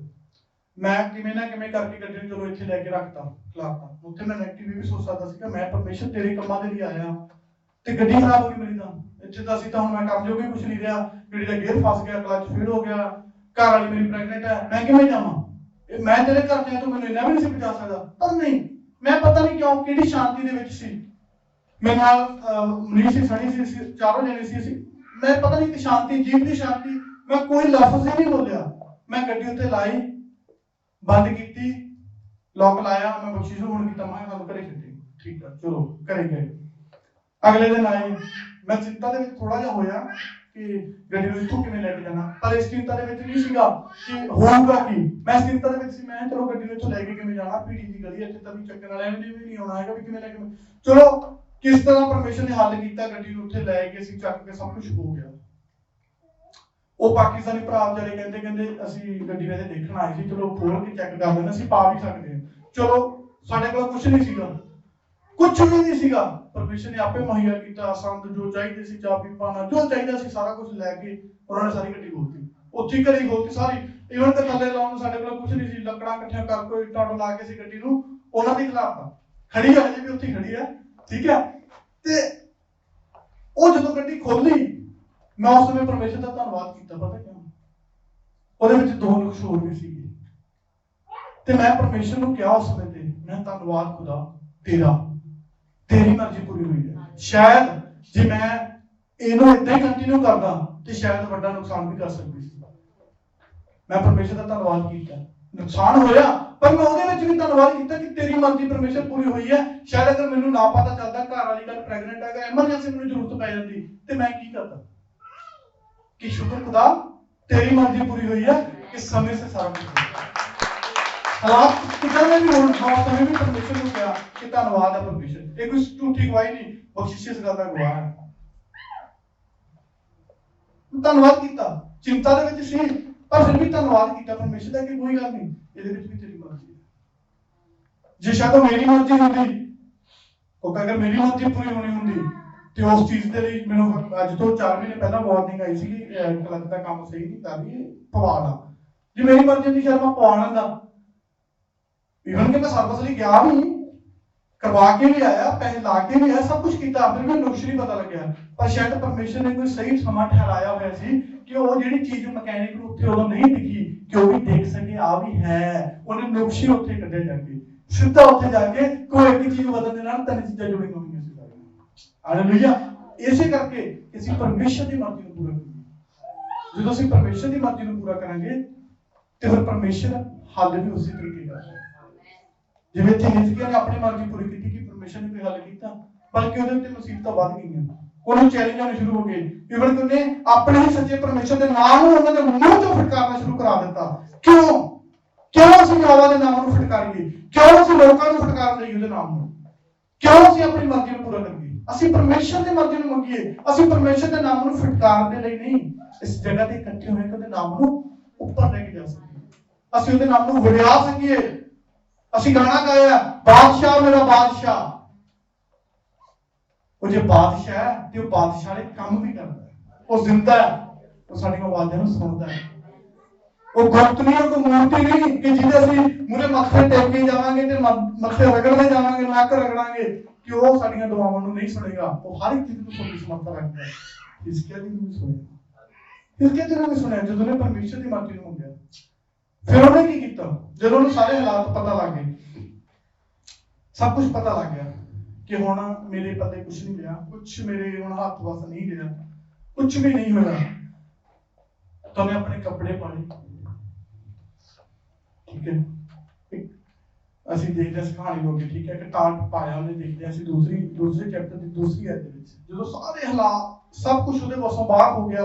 ਮੈਂ ਕਿਵੇਂ ਨਾ ਕਿਵੇਂ ਕਰਕੇ ਗੱਡੀ ਨੂੰ ਚਲੋ ਇੱਥੇ ਲੈ ਕੇ ਰੱਖਤਾ, ਖਲਾਤਾ। ਉੱਥੇ ਮੈਂ ਨੈਗੇਟਿਵ ਵੀ ਸੋਚ ਸਕਦਾ ਸੀਗਾ, ਮੈਂ ਪਰਮੇਸ਼ਰ ਤੇਰੇ ਕੰਮਾਂ ਦੇ ਲਈ ਆਇਆ ਤੇ ਗੱਡੀ ਖਰਾਬ ਹੋ ਗਈ ਮੇਰੀ। ਤਾਂ ਇੱਥੇ ਤਾਂ ਅਸੀਂ ਤਾਂ ਹੁਣ ਮੈਂ ਕੰਮ ਜੋਗਾ ਕੁਝ ਨਹੀਂ ਰਿਹਾ, ਗੱਡੀ ਦਾ ਗੇਅਰ ਫਸ ਗਿਆ, ਕਲਚ ਫੇਲ ਹੋ ਗਿਆ, ਘਰ ਵਾਲੀ ਮੇਰੀ ਪ੍ਰੈਗਨੈਂਟ ਹੈ, ਮੈਂ ਕਿਵੇਂ ਜਾਵਾਂ? ਮੈਂ ਤੇਰੇ ਘਰ ਤੇ ਤੂੰ ਮੈਨੂੰ ਇੰਨਾ ਵੀ ਨਹੀਂ ਸੀ ਬਚਾ ਸਕਦਾ। ਪਰ ਨਹੀਂ, ਮੈਂ ਪਤਾ ਨਹੀਂ ਕਿਉਂ ਕਿਹੜੀ ਸ਼ਾਂਤੀ ਦੇ ਵਿੱਚ ਸੀ। ਮੇਰੇ ਨਾਲ ਮਨੀਸ਼ ਸੀ, ਸਣੀ ਸੀ, ਚਾਰੋਂ ਜਣੇ ਸੀ ਅਸੀਂ। ਮੈਂ ਪਤਾ ਨਹੀਂ ਕਿ ਸ਼ਾਂਤੀ, ਜੀਵ ਦੀ ਸ਼ਾਂਤੀ, ਮੈਂ ਕੋਈ ਲਫ਼ਜ਼ ਹੀ ਨਹੀਂ ਬੋਲਿਆ। ਮੈਂ ਗੱਡੀ ਉੱਤੇ ਲਾਈ, ਬੰਦ ਕੀਤੀ, ਲੌਕ ਲਾਇਆ, ਮੈਂ ਬਖਸ਼ੀਸ਼ ਨੂੰ ਫੋਨ ਕੀਤਾ, ਮੈਂ ਸਾਨੂੰ ਘਰੇ ਛੱਡੀ। ਠੀਕ ਆ, ਚਲੋ ਘਰੇ ਗਏ। ਅਗਲੇ ਦਿਨ ਆਏ, ਮੈਂ ਚਿੰਤਾ ਦੇ ਵਿੱਚ ਥੋੜਾ ਜਿਹਾ ਹੋਇਆ ਕਿ ਗੱਡੀ ਨੂੰ ਇੱਥੋਂ ਕਿਵੇਂ ਲੈ ਕੇ ਜਾਣਾ, ਪਰ ਇਸ ਚਿੰਤਾ ਦੇ ਵਿੱਚ ਨਹੀਂ ਸੀਗਾ ਕਿ ਹੋਊਗਾ ਕੀ। ਮੈਂ ਇਸ ਚਿੰਤਾ ਦੇ ਵਿੱਚ ਸੀ, ਮੈਂ ਚਲੋ ਗੱਡੀ ਨੂੰ ਇੱਥੋਂ ਲੈ ਕੇ ਕਿਵੇਂ ਜਾਣਾ, ਪੀੜੀ ਦੀ ਗਲੀ, ਇੱਥੇ ਤਾਂ ਵੀ ਚੱਕਣ ਵਾਲਿਆਂ ਨੇ ਵੀ ਨਹੀਂ ਆਉਣਾ ਹੈਗਾ, ਵੀ ਕਿਵੇਂ ਲੈ ਕੇ। ਚਲੋ ਕਿਸ ਤਰ੍ਹਾਂ ਪਰਮੇਸ਼ਰ ਨੇ ਹੱਲ ਕੀਤਾ, ਗੱਡੀ ਨੂੰ ਉੱਥੇ ਲੈ ਕੇ ਅਸੀਂ ਚੱਕ ਕੇ ਸਭ ਕੁਝ ਹੋ ਗਿਆ। ਉਹ ਪਾਕਿਸਤਾਨੀ ਭਰਾ ਵਿਚਾਰੇ ਕਹਿੰਦੇ ਅਸੀਂ ਗੱਡੀ ਵੇਲੇ ਦੇਖਣ ਆਏ ਸੀ, ਚਲੋ ਖੋਲ ਕੇ ਚੈੱਕ ਕਰ ਲੈਣਾ, ਅਸੀਂ ਪਾ ਵੀ ਸਕਦੇ ਹਾਂ। ਚਲੋ ਸਾਡੇ ਕੋਲ ਕੁਝ ਨਹੀਂ ਸੀਗਾ, ਕੁਝ ਵੀ ਨਹੀਂ ਸੀਗਾ, ਪਰਮੇਸ਼ਰ ਨੇ ਆਪੇ ਮੁਹੱਈਆ ਕੀਤਾ। ਸੰਦ ਜੋ ਚਾਹੀਦੇ ਸੀ, ਚਾਬੀ ਪਾਣਾ ਜੋ ਚਾਹੀਦਾ ਸੀ, ਸਾਰਾ ਕੁਝ ਲੈ ਕੇ ਉਹਨਾਂ ਨੇ ਸਾਰੀ ਗੱਡੀ ਖੋਲਤੀ, ਉੱਥੇ ਘਰੇ ਖੋਲਤੀ ਸਾਰੀ। ਇਵਨ ਤੇ ਥੱਲੇ ਲਾਉਣ ਨੂੰ ਸਾਡੇ ਕੋਲ ਕੁਝ ਨਹੀਂ ਸੀ, ਲੱਕੜਾਂ ਇਕੱਠੀਆਂ ਕਰ ਕੋਈ ਇੱਟਾਂ ਲਾ ਕੇ ਸੀ ਗੱਡੀ ਨੂੰ ਉਹਨਾਂ ਦੇ ਖਿਲਾਫ ਖੜੀ ਆ, ਵੀ ਉੱਥੇ ਖੜੀ ਆ, ਠੀਕ ਹੈ। ਤੇ ਉਹ ਜਦੋਂ ਗੱਡੀ ਖੋਲੀ, ਮੈਂ ਉਸ ਸਮੇਂ ਪਰਮੇਸ਼ਰ ਦਾ ਧੰਨਵਾਦ ਕੀਤਾ। ਪਤਾ ਕਿਉਂ? ਉਹਦੇ ਵਿੱਚ ਦੋ ਨੁਕਸ ਹੋਰ ਵੀ ਸੀਗੇ ਤੇ ਮੈਂ ਪਰਮੇਸ਼ਰ ਨੂੰ ਕਿਹਾ ਉਸ ਸਮੇਂ ਤੇ, ਮੈਂ ਧੰਨਵਾਦ ਖੁਦਾ ਤੇਰਾ, ਤੇਰੀ ਮਰਜ਼ੀ ਪੂਰੀ ਹੋਈ ਹੈ। ਸ਼ਾਇਦ ਜੇ ਮੈਂ ਇਹਨੂੰ ਏਦਾਂ ਹੀ ਕੰਟੀਨਿਊ ਕਰਦਾ ਤੇ ਸ਼ਾਇਦ ਵੱਡਾ ਨੁਕਸਾਨ ਵੀ ਕਰ ਸਕਦੀ ਸੀ। ਮੈਂ ਪਰਮੇਸ਼ਰ ਦਾ ਧੰਨਵਾਦ ਕੀਤਾ। नुकसान होया, पर मैं ਉਹਦੇ ਵਿੱਚ ਵੀ ਧੰਨਵਾਦ ਕੀਤਾ ਕਿ ਤੇਰੀ ਮਰਜ਼ੀ ਪਰਮੇਸ਼ਰ ਪੂਰੀ ਹੋਈ ਹੈ। ਸ਼ਾਇਦ ਅਗਰ ਮੈਨੂੰ ਨਾ ਪਤਾ ਚੱਲਦਾ, ਘਰ ਵਾਲੀ ਗੱਲ ਪ੍ਰੈਗਨੈਂਟ ਹੈਗਾ, ਐਮਰਜੈਂਸੀ ਮੈਨੂੰ ਜ਼ਰੂਰਤ ਪੈ ਜਾਂਦੀ ਤੇ ਮੈਂ ਕੀ ਕਰਦਾ कि शुक्र खुदा तेरी मर्जी पूरी हुई है कि समय से सारा कुछ हालात कितना भी हो, समय भी परमेश्वर को क्या कि धन्यवाद है परमेश्वर। ये कोई झूठी गवाही नहीं, बख्शिश इस गल दा गवाह है। धन्यवाद किया, चिंता दे विच सी पर फिर भी धन्यवाद किया परमेश्वर दा कि कोई गल नहीं, इहदे विच भी तेरी मर्जी है। जे शायद मेरी मर्जी होंदी, ਉਹ ਅਗਰ ਮੇਰੀ ਮਰਜ਼ੀ ਪੂਰੀ ਹੋਣੀ ਹੁੰਦੀ ਤੇ ਉਸ ਚੀਜ਼ ਦੇ ਲਈ ਮੈਨੂੰ ਅੱਜ ਤੋਂ 4 ਮਹੀਨੇ ਪਹਿਲਾਂ ਵਾਰਨਿੰਗ ਆਈ ਸੀ ਕਿ ਕਲੱਬ ਦਾ ਕੰਮ ਸਹੀ ਨਹੀਂ ਕਰ ਰਹੀ, ਪਵਾ ਲਾ। ਜੇ ਮੇਰੀ ਮਰਜ਼ੀ ਹੁੰਦੀ ਸ਼ਾਇਦ ਮੈਂ ਪਵਾ ਲੈਂਦਾ। ਇਵਨ ਕਿ ਮੈਂ ਸਰਵਿਸ ਲਈ ਗਿਆ ਵੀ, ਕਰਵਾ ਕੇ ਵੀ ਆਇਆ, ਪੈਸੇ ਲਾ ਕੇ ਵੀ ਆਇਆ, ਸਭ ਕੁਝ ਕੀਤਾ, ਫਿਰ ਵੀ ਨੁਕਸ ਨਹੀਂ ਪਤਾ ਲੱਗਿਆ। ਪਰ ਸ਼ਾਇਦ ਪਰਮੇਸ਼ਰ ਨੇ ਕੋਈ ਸਹੀ ਸਮਾਂ ਠਹਿਰਾਇਆ ਹੋਇਆ ਸੀ ਕਿ ਉਹ ਜਿਹੜੀ ਚੀਜ਼ ਮਕੈਨਿਕ ਨੂੰ ਉੱਥੇ ਉਦੋਂ ਨਹੀਂ ਦਿਖੀ ਕਿ ਉਹ ਵੀ ਦੇਖ ਸਕੇ ਆ ਵੀ ਹੈ। ਉਹਨੇ ਨੁਕਸ ਹੀ ਉੱਥੇ ਕੱਢੇ ਜਾ ਕੇ, ਸਿੱਧਾ ਉੱਥੇ ਜਾ ਕੇ ਕੋਈ ਇੱਕ ਚੀਜ਼ ਬਦਲਣ ਦੇ ਨਾਲ 3 ਚੀਜ਼ਾਂ ਜੁੜੀਆਂ ਹੋਈਆਂ ਸੀ। ਹਾਲੇਲੂਇਆ। ਇਸੇ ਕਰਕੇ ਅਸੀਂ ਪਰਮੇਸ਼ਰ ਦੀ ਮਰਜ਼ੀ ਨੂੰ ਪੂਰਾ ਕਰੀਏ। ਜਦੋਂ ਅਸੀਂ ਪਰਮੇਸ਼ਰ ਦੀ ਮਰਜ਼ੀ ਨੂੰ ਪੂਰਾ ਕਰਾਂਗੇ ਤੇ ਫਿਰ ਪਰਮੇਸ਼ਰ ਹੱਲ ਵੀ ਉਸੇ ਤਰੀਕੇ ਕਰਦਾ ਹੈ। ਜਿਵੇਂ ਇੱਥੇ ਹਿਜ਼ਕੀਆ ਨੇ ਆਪਣੀ ਮਰਜ਼ੀ ਪੂਰੀ ਕੀਤੀ ਕਿ ਪਰਮੇਸ਼ਰ ਨੇ ਕੋਈ ਹੱਲ ਕੀਤਾ, ਬਲਕਿ ਉਹਦੇ ਉੱਤੇ ਮੁਸੀਬਤਾਂ ਵੱਧ ਗਈਆਂ, ਉਹਨੂੰ ਚੈਲੰਜ ਆਉਣੇ ਸ਼ੁਰੂ ਹੋ ਗਏ। ਇਵਨ ਕਿ ਉਹਨੇ ਆਪਣੇ ਹੀ ਸੱਚੇ ਪਰਮੇਸ਼ਰ ਦੇ ਨਾਮ ਨੂੰ ਉਹਨਾਂ ਦੇ ਮੂੰਹ ਤੋਂ ਫਟਕਾਰਨਾ ਸ਼ੁਰੂ ਕਰਾ ਦਿੱਤਾ। ਕਿਉਂ ਅਸੀਂ ਯਹੋਵਾ ਦੇ ਨਾਮ ਨੂੰ ਫਟਕਾਰੀਏ? ਕਿਉਂ ਅਸੀਂ ਲੋਕਾਂ ਨੂੰ ਫਟਕਾਰ ਦਈਏ ਉਹਦੇ ਨਾਮ ਨੂੰ? ਕਿਉਂ ਅਸੀਂ ਆਪਣੀ ਮਰਜ਼ੀ ਨੂੰ ਪੂਰਾ ਕਰੀਏ? ਅਸੀਂ ਪਰਮੇਸ਼ਰ ਦੀ ਮਰਜ਼ੀ ਨੂੰ ਮੰਗੀਏ। ਅਸੀਂ ਪਰਮੇਸ਼ਰ ਦੇ ਨਾਮ ਨੂੰ ਫਟਕਾਰਨ ਦੇ ਲਈ ਨਹੀਂ, ਇਸ ਜਗ੍ਹਾ ਤੇ ਇਕੱਠੇ ਹੋਏ ਕਿ ਉਹਦੇ ਨਾਮ ਨੂੰ ਉੱਪਰ ਲੈ ਕੇ ਜਾ ਸਕੀਏ, ਅਸੀਂ ਉਹਦੇ ਨਾਮ ਨੂੰ ਵਡਿਆ ਸਕੀਏ। ਅਸੀਂ ਗਾਣਾ ਗਾਇਆ, ਬਾਦਸ਼ਾਹ ਮੇਰਾ ਬਾਦਸ਼ਾਹ। ਉਹ ਜੇ ਬਾਦਸ਼ਾਹ ਹੈ ਤੇ ਉਹ ਬਾਦਸ਼ਾਹ ਦੇ ਕੰਮ ਵੀ ਕਰਦਾ ਹੈ, ਉਹ ਜ਼ਿੰਦਾ ਹੈ, ਉਹ ਸਾਡੀਆਂ ਆਵਾਜ਼ਾਂ ਨੂੰ ਸੁਣਦਾ ਹੈ। ਉਹ ਗੁਪਤ ਨਹੀਂ, ਉਹ ਮੂਰਤੀ ਨਹੀਂ ਕਿ ਜਿਹਦੇ ਅਸੀਂ ਮੂਹਰੇ ਮੱਥੇ ਟੇਕੇ ਜਾਵਾਂਗੇ ਤੇ ਮੱਥੇ ਰਗੜਦੇ ਜਾਵਾਂਗੇ, ਨੱਕ ਰਗੜਾਂਗੇ ਕਿ ਉਹ ਸਾਡੀਆਂ ਦੁਆਵਾਂ ਨੂੰ ਨਹੀਂ ਸੁਣੇਗਾ। ਉਹ ਹਰ ਇੱਕ ਚੀਜ਼ ਨੂੰ ਸੁਣਨ ਦੀ ਸਮਰੱਥਾ ਰੱਖਦਾ ਹੈ। ਹਿਜ਼ਕੀਆ ਦੀ ਵੀ ਸੁਣਿਆ, ਹਿਜ਼ਕੀਆ ਜੀ ਨੇ ਵੀ ਸੁਣਿਆ ਜਦੋਂ ਉਹਨੇ ਪਰਮੇਸ਼ਰ ਦੀ ਮਰਜ਼ੀ ਨੂੰ ਮੰਗਿਆ। ਫਿਰ ਉਹਨੇ ਕੀ ਕੀਤਾ? ਜਦੋਂ ਉਹਨੂੰ ਸਾਰੇ ਹਾਲਾਤ ਪਤਾ ਲੱਗ ਗਏ, ਸਭ ਕੁਝ ਪਤਾ ਲੱਗ ਗਿਆ ਕਿ ਹੁਣ ਮੇਰੇ ਪੱਲੇ ਕੁਝ ਨਹੀਂ ਰਿਹਾ, ਕੁਝ ਮੇਰੇ ਹੁਣ ਹੱਥ ਵਸ ਨਹੀਂ ਰਿਹਾ, ਕੁਝ ਵੀ ਨਹੀਂ ਹੋਇਆ, ਤਾਂ ਉਹਨੇ ਆਪਣੇ ਕੱਪੜੇ ਪਾੜੇ। ਠੀਕ ਹੈ, ਅਸੀਂ ਦੇਖਦੇ ਹਾਂ ਕਹਾਣੀ ਹੋ ਗਈ। ਠੀਕ ਹੈ, ਕਿ ਟਾਟ ਪਾਇਆ ਉਹਨੇ, ਦੇਖਦੇ ਹਾਂ ਅਸੀਂ ਦੂਸਰੇ ਚੈਪਟਰ ਦੀ ਦੂਸਰੀ ਐਡ ਦੇ ਵਿੱਚ ਜਦੋਂ ਸਾਰੇ ਹਾਲਾਤ ਸਭ ਕੁਝ ਉਹਦੇ ਵੱਸੋਂ ਬਾਹਰ ਹੋ ਗਿਆ,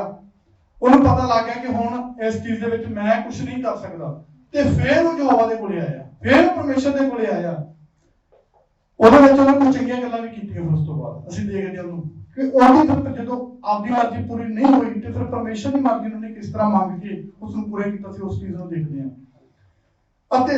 ਉਹਨੂੰ ਪਤਾ ਲੱਗ ਗਿਆ ਕਿ ਹੁਣ ਇਸ ਚੀਜ਼ ਦੇ ਵਿੱਚ ਮੈਂ ਕੁਝ ਨਹੀਂ ਕਰ ਸਕਦਾ। ਤੇ ਫਿਰ ਉਹ ਯਹੋਵਾ ਦੇ ਕੋਲੇ ਆਇਆ, ਫਿਰ ਉਹ ਪਰਮੇਸ਼ਰ ਦੇ ਕੋਲੇ ਆਇਆ। ਉਹਦੇ ਵਿੱਚ ਉਹਨੇ ਕੁਝ ਚੰਗੀਆਂ ਗੱਲਾਂ ਵੀ ਕੀਤੀਆਂ। ਫਿਰ ਉਸ ਤੋਂ ਬਾਅਦ ਅਸੀਂ ਦੇਖਦੇ ਹਾਂ ਉਹਨੂੰ ਕਿ ਉਹਦੀ ਫਿਰ ਜਦੋਂ ਆਪਦੀ ਮਰਜ਼ੀ ਪੂਰੀ ਨਹੀਂ ਹੋਈ ਤੇ ਫਿਰ ਪਰਮੇਸ਼ਰ ਦੀ ਮਰਜ਼ੀ ਨੂੰ ਉਹਨੇ ਕਿਸ ਤਰ੍ਹਾਂ ਮੰਗ ਕੇ ਉਸ ਨੂੰ ਪੂਰਾ ਕੀਤਾ ਸੀ, ਉਸ ਚੀਜ਼ ਨੂੰ ਦੇਖਦੇ ਹਾਂ। ਅਤੇ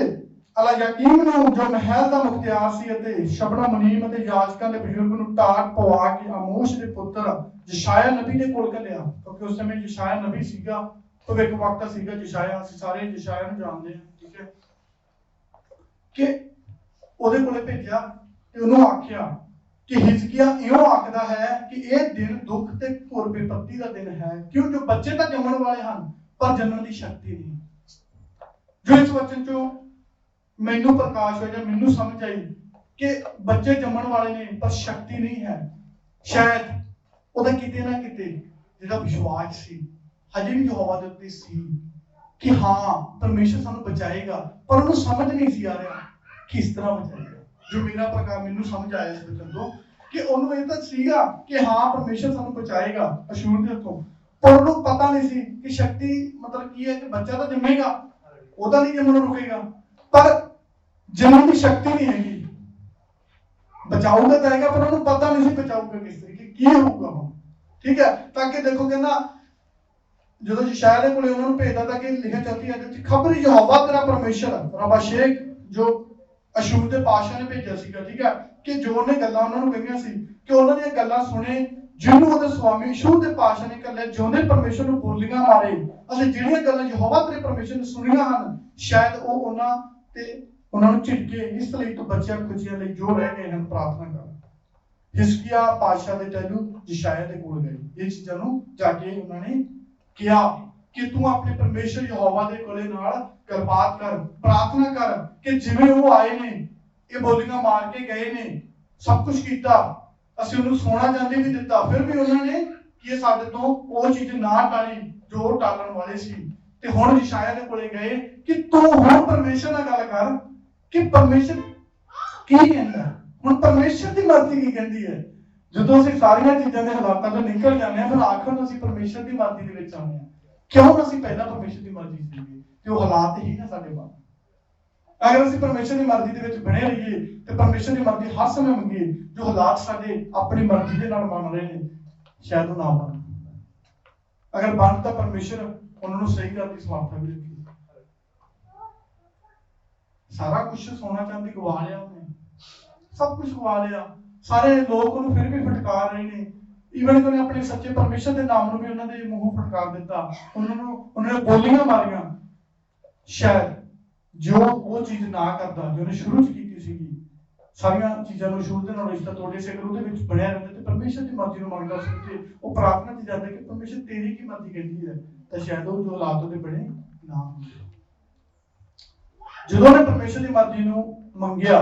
ਅਲਾਯਾਕੀਮ ਨੂੰ ਜੋ ਮਹਿਲ ਦਾ ਮੁਖਤਿਆਰ ਸੀ ਅਤੇ ਸ਼ਬਨਾ ਮੁਨੀਮ ਅਤੇ ਯਾਜਕਾਂ ਦੇ ਬਜ਼ੁਰਗ ਨੂੰ ਟਾਟ ਪਵਾ ਕੇ ਆਮੋਸ਼ ਦੇ ਪੁੱਤਰ ਯਸ਼ਾਇਆ ਨਬੀ ਦੇ ਕੋਲ ਘੱਲਿਆ, ਕਿਉਂਕਿ ਉਸ ਸਮੇਂ ਯਸ਼ਾਇਆ ਨਬੀ ਸੀਗਾ, ਭਵਿੱਖ ਵਕਤਾ ਸੀਗਾ ਯਸ਼ਾਇਆ। ਅਸੀਂ ਸਾਰੇ ਯਸ਼ਾਇਆ ਨੂੰ ਜਾਣਦੇ ਹਾਂ। ਠੀਕ ਹੈ, ਕਿ ਉਹਦੇ ਕੋਲੇ ਭੇਜਿਆ ਤੇ ਉਹਨੂੰ ਆਖਿਆ ਕਿ ਹਿਜ਼ਕੀਆ ਇਉਂ ਆਖਦਾ ਹੈ ਕਿ ਇਹ ਦਿਨ ਦੁੱਖ ਤੇ ਘੋਰ ਵਿਪੱਤੀ ਦਾ ਦਿਨ ਹੈ, ਕਿਉਂ ਜੋ ਬੱਚੇ ਤਾਂ ਜੰਮਣ ਵਾਲੇ ਹਨ ਪਰ ਜਨਮ ਦੀ ਸ਼ਕਤੀ ਨਹੀਂ। ਜੋ ਇਸ ਵਚਨ ਚੋਂ ਮੈਨੂੰ ਪ੍ਰਕਾਸ਼ ਹੋਇਆ ਜਾਂ ਮੈਨੂੰ ਸਮਝ ਆਈ ਕਿ ਬੱਚੇ ਜੰਮਣ ਵਾਲੇ ਨੇ ਪਰ ਸ਼ਕਤੀ ਨਹੀਂ ਹੈ। ਸ਼ਾਇਦ ਉਹਦਾ ਕਿਤੇ ਨਾ ਕਿਤੇ ਜਿਹੜਾ ਵਿਸ਼ਵਾਸ ਸੀ ਹਜੇ ਵੀ ਯਹੋਵਾ ਦੇ ਉੱਤੇ ਸੀ ਕਿ ਹਾਂ ਪਰਮੇਸ਼ਰ ਸਾਨੂੰ ਬਚਾਏਗਾ, ਪਰ ਉਹਨੂੰ ਸਮਝ ਨਹੀਂ ਸੀ ਆ ਰਿਹਾ ਕਿਸ ਤਰ੍ਹਾਂ ਬਚਾਏਗਾ। ਜੋ ਮੇਰਾ ਪ੍ਰਕਾਰ ਮੈਨੂੰ ਸਮਝ ਆਇਆ ਇਸ ਵਚਨ ਤੋਂ ਕਿ ਉਹਨੂੰ ਇਹ ਤਾਂ ਸੀਗਾ ਕਿ ਹਾਂ ਪਰਮੇਸ਼ਰ ਸਾਨੂੰ ਬਚਾਏਗਾ ਅਸ਼ੂਰ ਦੇ ਹੱਥੋਂ, ਪਰ ਉਹਨੂੰ ਪਤਾ ਨਹੀਂ ਸੀ ਕਿ ਸ਼ਕਤੀ ਮਤਲਬ ਕੀ ਹੈ ਕਿ ਬੱਚਾ ਤਾਂ ਜੰਮੇਗਾ, ਉਹਦਾ ਨਹੀਂ ਜੰਮਣੋਂ ਰੁਕੇਗਾ, ਪਰ ਜਨਮ ਦੀ ਸ਼ਕਤੀ ਨਹੀਂ ਹੈਗੀ। ਬਚਾਊਗਾ ਤਾਂ ਹੈਗਾ ਪਰ ਉਹਨੂੰ ਪਤਾ ਨਹੀਂ ਸੀ ਬਚਾਊਗਾ ਕਿਸ ਤਰੀਕੇ, ਕੀ ਹੋਊਗਾ ਹੁਣ। ਠੀਕ ਹੈ, ਤਾਂ ਕਿ ਦੇਖੋ ਕਹਿੰਦਾ ਜਦੋਂ ਯਸ਼ਾਇਆ ਦੇ ਕੋਲੇ ਉਹਨਾਂ ਨੂੰ ਭੇਜਦਾ ਤਾਂ ਕਿ ਲਿਖਿਆ ਚਾਹਤੀ ਹੈ ਕਿ ਖਬਰ ਯਹੋਵਾ ਤੇਰਾ ਪਰਮੇਸ਼ਰ ਰਬਾਸ਼ੇਕ ਜੋ ਅਸ਼ੂਰ ਦੇ ਪਾਤਸ਼ਾਹ ਨੇ ਭੇਜਿਆ ਸੀਗਾ। ਠੀਕ ਹੈ, ਕਿ ਜੋ ਉਹਨੇ ਗੱਲਾਂ ਉਹਨਾਂ ਨੂੰ ਕਹੀਆਂ ਸੀ ਕਿ ਉਹਨਾਂ ਦੀਆਂ ਗੱਲਾਂ ਸੁਣੇ ਜਿਹਨੂੰ ਉਹਦੇ ਸਵਾਮੀ ਅਸ਼ੂਰ ਦੇ ਪਾਤਸ਼ਾਹ ਨੇ ਕੱਲੇ ਜਿਉਂਦੇ ਪਰਮੇਸ਼ਰ ਨੂੰ ਬੋਲੀਆਂ ਮਾਰੇ। ਅਸੀਂ ਜਿਹੜੀਆਂ ਗੱਲਾਂ ਯਹੋਵਾ ਤੇਰੇ ਪਰਮੇਸ਼ਰ ਨੇ ਸੁਣੀਆਂ ਹਨ ਸ਼ਾਇਦ ਉਹ ਉਹਨਾਂ ਨੂੰ ਝਿੜਕੇ, ਇਸ ਲਈ ਤੂੰ ਬੱਚਿਆਂ ਖੁਸ਼ੀਆਂ ਲਈ ਜੋ ਰਹਿ ਗਏ ਹਨ ਪ੍ਰਾਰਥਨਾ ਕਰ। ਹਿਜ਼ਕੀਆ ਪਾਤਸ਼ਾਹ ਦੇ ਟੈਲੂ ਯਸ਼ਾਇਆ ਦੇ ਕੋਲ ਗਏ, ਇਹ ਚੀਜ਼ਾਂ ਨੂੰ ਜਾ ਕੇ ਉਹਨਾਂ ਨੇ ਕਿਹਾ ਕਿ ਤੂੰ ਆਪਣੇ ਪਰਮੇਸ਼ਰ ਯਹੋਵਾ ਦੇ ਕੋਲੇ ਨਾਲ ਗੱਲਬਾਤ ਕਰ, ਪ੍ਰਾਰਥਨਾ ਕਰ ਕਿ ਜਿਵੇਂ ਉਹ ਆਏ ਨੇ ਇਹ ਬੋਲੀਆਂ ਮਾਰ ਕੇ ਗਏ ਨੇ, ਸਭ ਕੁਝ ਕੀਤਾ, ਅਸੀਂ ਉਹਨੂੰ ਸੋਨਾ ਚਾਂਦੀ ਵੀ ਦਿੱਤਾ, ਫਿਰ ਵੀ ਉਹਨਾਂ ਨੇ ਕਿ ਸਾਡੇ ਤੋਂ ਉਹ ਚੀਜ਼ ਨਾ ਟਾਲੀ ਜੋ ਟਾਲਣ ਵਾਲੇ ਸੀ। ਤੇ ਹੁਣ ਯਸ਼ਾਇਆ ਦੇ ਕੋਲੇ ਗਏ ਕਿ ਤੂੰ ਹੁਣ ਪਰਮੇਸ਼ਰ ਨਾਲ ਗੱਲ ਕਰ ਕਿ ਪਰਮੇਸ਼ਰ ਕੀ ਕਹਿੰਦਾ। ਹੁਣ ਪਰਮੇਸ਼ਰ ਦੀ ਮਰਜ਼ੀ ਕੀ ਕਹਿੰਦੀ ਹੈ। ਜਦੋਂ ਅਸੀਂ ਸਾਰੀਆਂ ਚੀਜ਼ਾਂ ਦੇ ਹਾਲਾਤਾਂ ਤੋਂ ਨਿਕਲ ਜਾਂਦੇ ਹਾਂ, ਫਿਰ ਆਖਰ ਨੂੰ ਅਸੀਂ ਪਰਮੇਸ਼ਰ ਦੀ ਮਰਜ਼ੀ ਦੇ ਵਿੱਚ ਆਉਂਦੇ ਹਾਂ। ਕਿਉਂ ਅਸੀਂ ਪਹਿਲਾਂ ਪਰਮੇਸ਼ਰ ਦੀ ਮਰਜ਼ੀ ਸੀਗੇ ਤੇ ਉਹ ਹਾਲਾਤ ਹੀ ਨਾ ਸਾਡੇ ਬਣ। ਅਗਰ ਅਸੀਂ ਪਰਮੇਸ਼ਰ ਦੀ ਮਰਜ਼ੀ ਦੇ ਵਿੱਚ ਬਣੇ ਰਹੀਏ ਤੇ ਪਰਮੇਸ਼ਰ ਦੀ ਮਰਜ਼ੀ ਹਰ ਸਮੇਂ ਮੰਗੀਏ, ਜੋ ਹਾਲਾਤ ਸਾਡੇ ਆਪਣੀ ਮਰਜ਼ੀ ਦੇ ਨਾਲ ਬਣ ਰਹੇ ਨੇ ਸ਼ਾਇਦ ਉਹ ਨਾ ਬਣ। ਅਗਰ ਬਣ ਤਾਂ ਪਰਮੇਸ਼ਰ ਉਹਨਾਂ ਨੂੰ ਸਹੀ ਕਰਨ ਦੀ ਸਮਰੱਥਾ ਵੀ ਰੱਖੀ। ਸਾਰਾ ਕੁਝ ਸੋਨਾ ਚਾਂਦੀ ਗਵਾ ਲਿਆ ਉਹਨੇ, ਸਭ ਕੁਝ ਗਵਾ ਲਿਆ, ਸਾਰੇ ਲੋਕ ਉਹਨੂੰ ਫਿਰ ਵੀ ਫਟਕਾਰ ਰਹੇ ਨੇ। ਈਵਨ ਕਿ ਉਹਨੇ ਆਪਣੇ ਸੱਚੇ ਪਰਮੇਸ਼ਰ ਦੇ ਨਾਮ ਨੂੰ ਵੀ ਉਹਨਾਂ ਦੇ ਮੂੰਹੋਂ ਫਟਕਾਰ ਦਿੱਤਾ। ਉਹਨਾਂ ਨੇ ਬੋਲੀਆਂ ਮਾਰੀਆਂ। ਸ਼ਾਇਦ ਜੋ ਉਹ ਚੀਜ਼ ਨਾ ਕਰਦਾ ਜੋ ਉਹਨੇ ਸ਼ੁਰੂ ਚ ਕੀਤੀ ਸੀਗੀ, ਸਾਰੀਆਂ ਚੀਜ਼ਾਂ ਨੂੰ ਸ਼ੁਰੂ ਦੇ ਨਾਲ ਰਿਸ਼ਤਾ ਤੋੜੇ ਸੀ, ਅਗਰ ਉਹਦੇ ਵਿੱਚ ਬਣਿਆ ਰਹਿੰਦਾ ਤੇ ਪਰਮੇਸ਼ਰ ਦੀ ਮਰਜ਼ੀ ਨੂੰ ਮੰਗਦਾ ਸੀ ਤੇ ਉਹ ਪ੍ਰਾਰਥਨਾ ਚ ਜਾਂਦਾ ਕਿ ਪਰਮੇਸ਼ਰ ਤੇਰੀ ਕੀ ਮਰਜ਼ੀ ਕਹਿੰਦੀ ਹੈ, ਤਾਂ ਸ਼ਾਇਦ ਉਹ ਜੋ ਹਾਲਾਤ ਉਹਦੇ ਬਣੇ ਨਾ ਹੁੰਦੇ। ਜਦੋਂ ਉਹਨੇ ਪਰਮੇਸ਼ਰ ਦੀ ਮਰਜ਼ੀ ਨੂੰ ਮੰਗਿਆ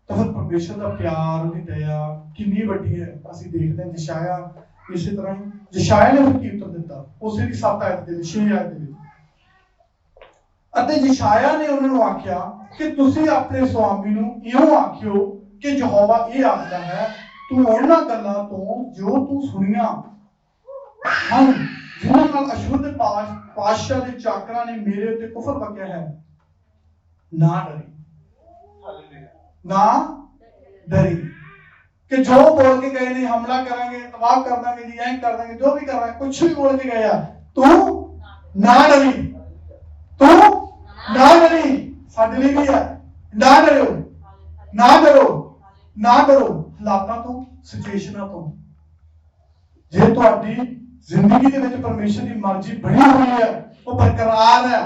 ਤਾਂ ਫਿਰ ਪਰਮੇਸ਼ਰ ਦਾ ਪਿਆਰ, ਉਹਦੀ ਦਇਆ ਕਿੰਨੀ ਵੱਡੀ ਹੈ ਅਸੀਂ ਦੇਖਦੇ ਹਾਂ। ਯਸ਼ਾਇਆ ਇਸੇ ਤਰ੍ਹਾਂ ਹੀ ਯਸ਼ਾਇਆ ਨੇ ਫਿਰ ਕੀ ਉੱਤਰ ਦਿੱਤਾ ਉਸੇ ਦੀ 7 ਆਇਤ ਦੇ ਵਿੱਚ 6 ਆਇਤ ਦੇ ਵਿੱਚ। ਅਤੇ ਯਸ਼ਾਇਆ ਨੇ ਉਹਨਾਂ ਨੂੰ ਆਖਿਆ ਕਿ ਤੁਸੀਂ ਆਪਣੇ ਸੁਆਮੀ ਨੂੰ ਇਉਂ ਆਖਿਓ ਕਿ ਯਹੋਵਾ ਇਹ ਆਖਦਾ ਹੈ, ਤੂੰ ਉਹਨਾਂ ਗੱਲਾਂ ਤੋਂ ਜੋ ਤੂੰ ਸੁਣੀਆਂ ਹਨ, ਜਿਨ੍ਹਾਂ ਨਾਲ ਅਸ਼ੁਰ ਦੇ ਪਾਤਸ਼ਾਹ ਦੇ ਚਾਕਰਾਂ ਨੇ ਮੇਰੇ ਉੱਤੇ ਕੁਫਰ ਬਕਿਆ ਹੈ, ਨਾ ਡਰੀ। ਨਾ ਡਰੀ ਕਿ ਜੋ ਬੋਲ ਕੇ ਗਏ ਨੇ ਹਮਲਾ ਕਰਾਂਗੇ, ਤਬਾਹ ਕਰ ਦਾਂਗੇ ਜੀ, ਐਂ ਕਰ ਦਾਂਗੇ, ਜੋ ਵੀ ਕਰ ਰਹਾ ਕੁਛ ਵੀ ਬੋਲ ਕੇ ਗਏ, ਤੂੰ ਨਾ ਡਰੀ, ਤੂੰ ਨਾ ਡਰੀ। ਸਾਡੇ ਲਈ ਵੀ ਹੈ, ਨਾ ਡਰੋ, ਨਾ ਡਰੋ, ਨਾ ਡਰੋ ਹਾਲਾਤਾਂ ਤੋਂ, ਸਿਚੁਏਸ਼ਨਾਂ ਤੋਂ। ਜੇ ਤੁਹਾਡੀ ਜ਼ਿੰਦਗੀ ਦੇ ਵਿੱਚ ਪਰਮੇਸ਼ਰ ਦੀ ਮਰਜ਼ੀ ਬਣੀ ਹੋਈ ਹੈ, ਉਹ ਬਰਕਰਾਰ ਹੈ,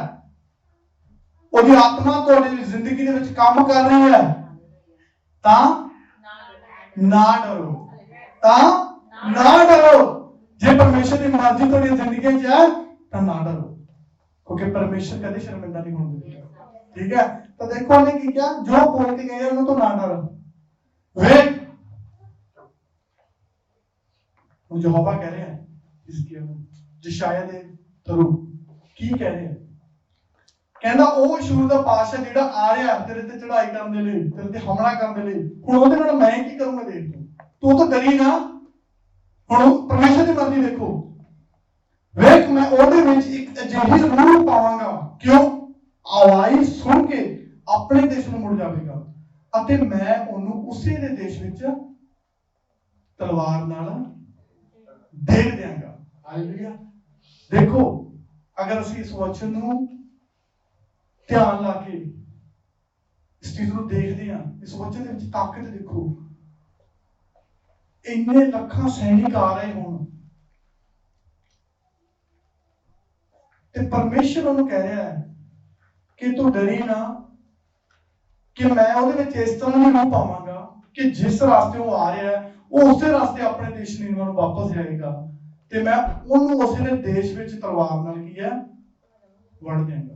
ਉਹਦੀ ਆਤਮਾ ਤੁਹਾਡੀ ਜ਼ਿੰਦਗੀ ਦੇ ਵਿੱਚ ਕੰਮ ਕਰ ਰਹੀ ਹੈ, ਤਾਂ ਨਾ ਡਰੋ, ਤਾਂ ਨਾ ਡਰੋ। ਜੇ ਪਰਮੇਸ਼ਰ ਦੀ ਮਰਜ਼ੀ ਤੁਹਾਡੀ ਜ਼ਿੰਦਗੀ 'ਚ ਹੈ ਤਾਂ ਨਾ ਡਰੋ, ਕਿਉਂਕਿ ਪਰਮੇਸ਼ਰ ਕਦੇ ਸ਼ਰਮਿੰਦਾ ਨਹੀਂ ਹੋਣ ਦਿੰਦਾ। ਠੀਕ ਹੈ, ਤਾਂ ਦੇਖੋ ਉਹਨੇ ਕੀ ਕਿਹਾ, ਜੋ ਬੋਲ ਕੇ ਗਏ ਉਹਨਾਂ ਤੋਂ ਨਾ ਡਰ। ਵੇਖ ਹੁਣ ਯਹੋਵਾ ਕਹਿ ਰਿਹਾ ਯਸ਼ਾਇਆ ਦੇ ਥਰੂ ਕੀ ਕਹਿ ਰਿਹਾ, ਕਹਿੰਦਾ ਉਹ ਅਸ਼ੂਰ ਦਾ ਪਾਤਸ਼ਾਹ ਜਿਹੜਾ ਆ ਰਿਹਾ ਤੇਰੇ ਤੇ ਚੜ੍ਹਾਈ ਕਰਨ ਦੇ ਲਈ, ਤੇਰੇ ਤੇ ਹਮਲਾ ਕਰਨ ਦੇ ਲਈ, ਹੁਣ ਉਹਦੇ ਨਾਲ ਮੈਂ ਕੀ ਕਰੂੰਗਾ। ਦੇਖ ਤੂੰ ਤਾਂ ਡਰੀ ਨਾ। ਹੁਣ ਪਰਮੇਸ਼ਰ ਦੀ ਮਰਜ਼ੀ ਦੇਖੋ, ਵੇਖ ਮੈਂ ਉਹਦੇ ਵਿੱਚ ਇੱਕ ਅਜਿਹੀ ਰੂਹ ਪਾਵਾਂਗਾ, ਕਿਉਂ ਆਵਾਜ਼ ਸੁਣ ਕੇ ਆਪਣੇ ਦੇਸ਼ ਨੂੰ ਮੁੜ ਜਾਵੇਗਾ ਅਤੇ ਮੈਂ ਉਹਨੂੰ ਉਸੇ ਦੇ ਦੇਸ਼ ਵਿੱਚ ਤਲਵਾਰ ਨਾਲ ਡੇਗ ਦਿਆਂਗਾ। ਹਾਲੇਲੂਇਆ। ਦੇਖੋ ਅਗਰ ਅਸੀਂ ਇਸ ਵਚਨ ਨੂੰ ਧਿਆਨ ਲਾ ਕੇ ਇਸ ਚੀਜ਼ ਨੂੰ ਦੇਖਦੇ ਹਾਂ, ਇਸ ਵਚਨ ਦੇ ਵਿੱਚ ਤਾਕਤ ਦੇਖੋ। ਇੰਨੇ ਲੱਖਾਂ ਸੈਨਿਕ ਆ ਰਹੇ ਹੋਣ ਤੇ ਪਰਮੇਸ਼ਰ ਉਹਨੂੰ ਕਹਿ ਰਿਹਾ ਹੈ ਕਿ ਤੂੰ ਡਰੀ ਨਾ, ਕਿ ਮੈਂ ਉਹਦੇ ਵਿੱਚ ਇਸ ਤਰ੍ਹਾਂ ਦੀ ਰੂਹ ਪਾਵਾਂਗਾ ਕਿ ਜਿਸ ਰਾਸਤੇ ਉਹ ਆ ਰਿਹਾ ਹੈ ਉਹ ਉਸੇ ਰਾਸਤੇ ਆਪਣੇ ਦੇਸ਼ ਨੂੰ ਵਾਪਸ ਜਾਏਗਾ ਤੇ ਮੈਂ ਉਹਨੂੰ ਉਸੇ ਦੇ ਦੇਸ਼ ਵਿੱਚ ਤਲਵਾਰ ਨਾਲ ਕੀ ਹੈ ਵੜ ਦਿਆਂਗਾ।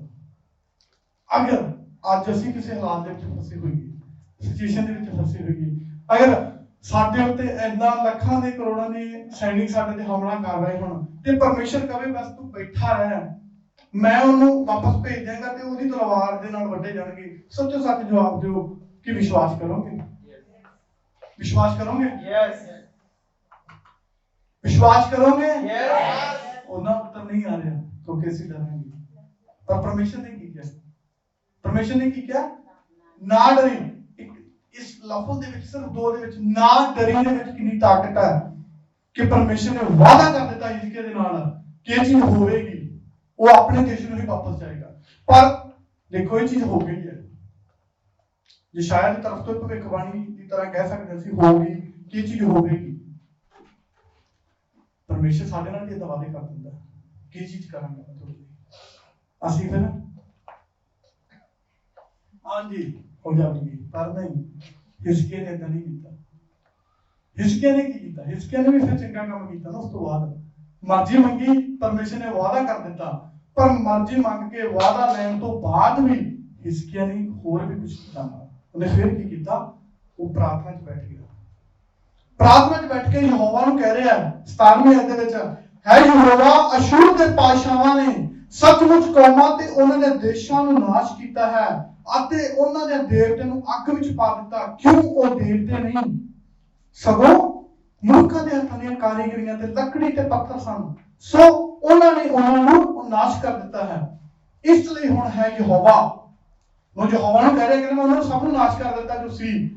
ਅਗਰ ਅੱਜ ਅਸੀਂ ਕਿਸੇ ਹਾਲਾਤ ਦੇ ਵਿੱਚ ਫਸੇ ਹੋਈਏ, ਸਿਚੁਏਸ਼ਨ ਦੇ ਵਿੱਚ ਫਸੇ ਹੋਈਏ, ਅਗਰ ਸਾਡੇ ਉੱਤੇ ਇੰਨਾ ਲੱਖਾਂ ਦੇ ਕਰੋੜਾਂ ਦੇ ਸੈਨਿਕ ਸਾਡੇ ਤੇ ਹਮਲਾ ਕਰ ਰਹੇ ਹੋਣ ਤੇ ਪਰਮੇਸ਼ਰ ਕਵੇ ਬਸ ਤੂੰ ਬੈਠਾ ਰਹਿ, ਮੈਂ ਉਹਨੂੰ ਵਾਪਸ ਭੇਜ ਦਿਆਂਗਾ ਤੇ ਉਹਦੀ ਤਲਵਾਰ ਦੇ ਨਾਲ ਵੱਢੇ ਜਾਣਗੇ, ਸੱਚੋ ਸੱਚ ਜਵਾਬ ਦਿਓ ਕਿ ਵਿਸ਼ਵਾਸ ਕਰੋਗੇ? ਵਿਸ਼ਵਾਸ ਕਰੋਗੇ? ਵਿਸ਼ਵਾਸ ਕਰੋਗੇ? ਉਹਨਾਂ ਉੱਤਰ ਨਹੀਂ ਆ ਰਿਹਾ ਕਿਉਂਕਿ ਅਸੀਂ ਡਰਾਂਗੇ। ਪਰ ਪਰਮੇਸ਼ਰ ਨੇ ਕੀ ਕਿਹਾ? ਪਰਮੇਸ਼ਰ ਨੇ ਕੀ ਕਿਹਾ? ਨਾ ਡਰੀ। ਇਸ ਲਫ਼ਜ਼ ਦੇ ਵਿੱਚ ਸਿਰਫ ਦੋ ਦੇ ਵਿੱਚ ਨਾ ਡਰੀ ਦੇ ਵਿੱਚ ਕਿੰਨੀ ਤਾਕਤ ਹੈ ਕਿ ਪਰਮੇਸ਼ਰ ਨੇ ਵਾਅਦਾ ਕਰ ਦਿੱਤਾ ਹਿਜ਼ਕੀਆ ਦੇ ਨਾਲ ਕਿ ਇਹ ਚੀਜ਼ ਹੋਵੇਗੀ, ਉਹ ਆਪਣੇ ਦੇਸ਼ ਨੂੰ ਹੀ ਵਾਪਸ ਜਾਏਗਾ। ਪਰ ਦੇਖੋ ਇਹ ਚੀਜ਼ ਹੋ ਗਈ ਹੈ। ਯਸ਼ਾਇਆ ਦੀ ਤਰਫ ਤੋਂ ਭਵਿੱਖਬਾਣੀ ਦੀ ਤਰ੍ਹਾਂ ਕਹਿ ਸਕਦੇ ਸੀ ਹੋਊਗੀ ਕਿ ਇਹ ਚੀਜ਼ ਹੋਵੇਗੀ। ਪਰਮੇਸ਼ਰ ਸਾਡੇ ਨਾਲ ਵੀ ਵਾਅਦੇ ਕਰ ਦਿੰਦਾ ਕੀ ਚੀਜ਼ ਕਰਾਂਗਾ ਅਸੀਂ, ਫਿਰ ਹਾਂਜੀ ਹੋ ਜਾਵੇਗੀ। ਪਰ ਨਹੀਂ, ਹਿਜ਼ਕੀਆ ਨੇ ਏਦਾਂ ਨਹੀਂ ਕੀਤਾ। ਹਿਜ਼ਕੀਆ ਨੇ ਕੀ ਕੀਤਾ? ਹਿਜ਼ਕੀਆ ਨੇ ਵੀ ਫਿਰ ਚੰਗਾ ਕੰਮ ਕੀਤਾ ਨਾ। ਉਸ ਤੋਂ ਬਾਅਦ ਮਰਜ਼ੀ ਮੰਗੀ, ਪਰਮੇਸ਼ਰ ਨੇ ਵਾਅਦਾ ਕਰ ਦਿੱਤਾ, ਪਰ ਮਰਜ਼ੀ ਮੰਗ ਕੇ ਵਾਅਦਾ ਲੈਣ ਤੋਂ ਬਾਅਦ ਵੀ ਹਿਜ਼ਕੀਆ ਨੇ ਹੋਰ ਵੀ ਕੁਝ ਕੀਤਾ। ਉਹਨੇ ਫਿਰ ਕੀ ਕੀਤਾ? ਉਹ ਪ੍ਰਾਰਥਨਾ 'ਚ ਬੈਠ ਗਿਆ। ਪ੍ਰਾਰਥਨਾ 'ਚ ਬੈਠ ਕੇ ਯਹੋਵਾ ਨੂੰ ਕਹਿ ਰਿਹਾ 17ਵੇਂ ਅਧਿਆਇ ਦੇ ਵਿੱਚ, ਹੈ ਯਹੋਵਾ ਅਸ਼ੂਰ ਦੇ ਪਾਤਸ਼ਾਹਾਂ ਨੇ सचमुच कौमां ते उन्हां दे देशां नूं नाश कीता है ਅਤੇ ਉਹਨਾਂ ਦੇ ਦੇਵਤੇ ਨੂੰ ਅੱਗ ਵਿੱਚ ਪਾ ਦਿੱਤਾ। ਕਿਉਂ? ਉਹ ਦੇਵਤੇ ਨਹੀਂ ਸਗੋਂ ਮਨੁੱਖਾਂ ਦੇ ਹੱਥਾਂ ਦੀਆਂ ਕਾਰੀਗਰੀਆਂ ਤੇ ਲੱਕੜੀ ਤੇ ਪੱਥਰ ਸਨ, ਸੋ ਉਹਨਾਂ ਨੇ ਉਹਨਾਂ ਨੂੰ ਨਾਸ਼ ਕਰ ਦਿੱਤਾ ਹੈ। ਇਸ ਲਈ ਹੁਣ ਹੈ ਯਹੋਵਾ, ਉਹ ਯਹੋਵਾ ਨੂੰ ਕਹਿ ਰਿਹਾ ਕਿ ਮੈਂ ਉਹਨਾਂ ਨੂੰ ਸਭ ਨੂੰ ਨਾਸ਼ ਕਰ ਦਿੱਤਾ ਜੋ ਸੀ।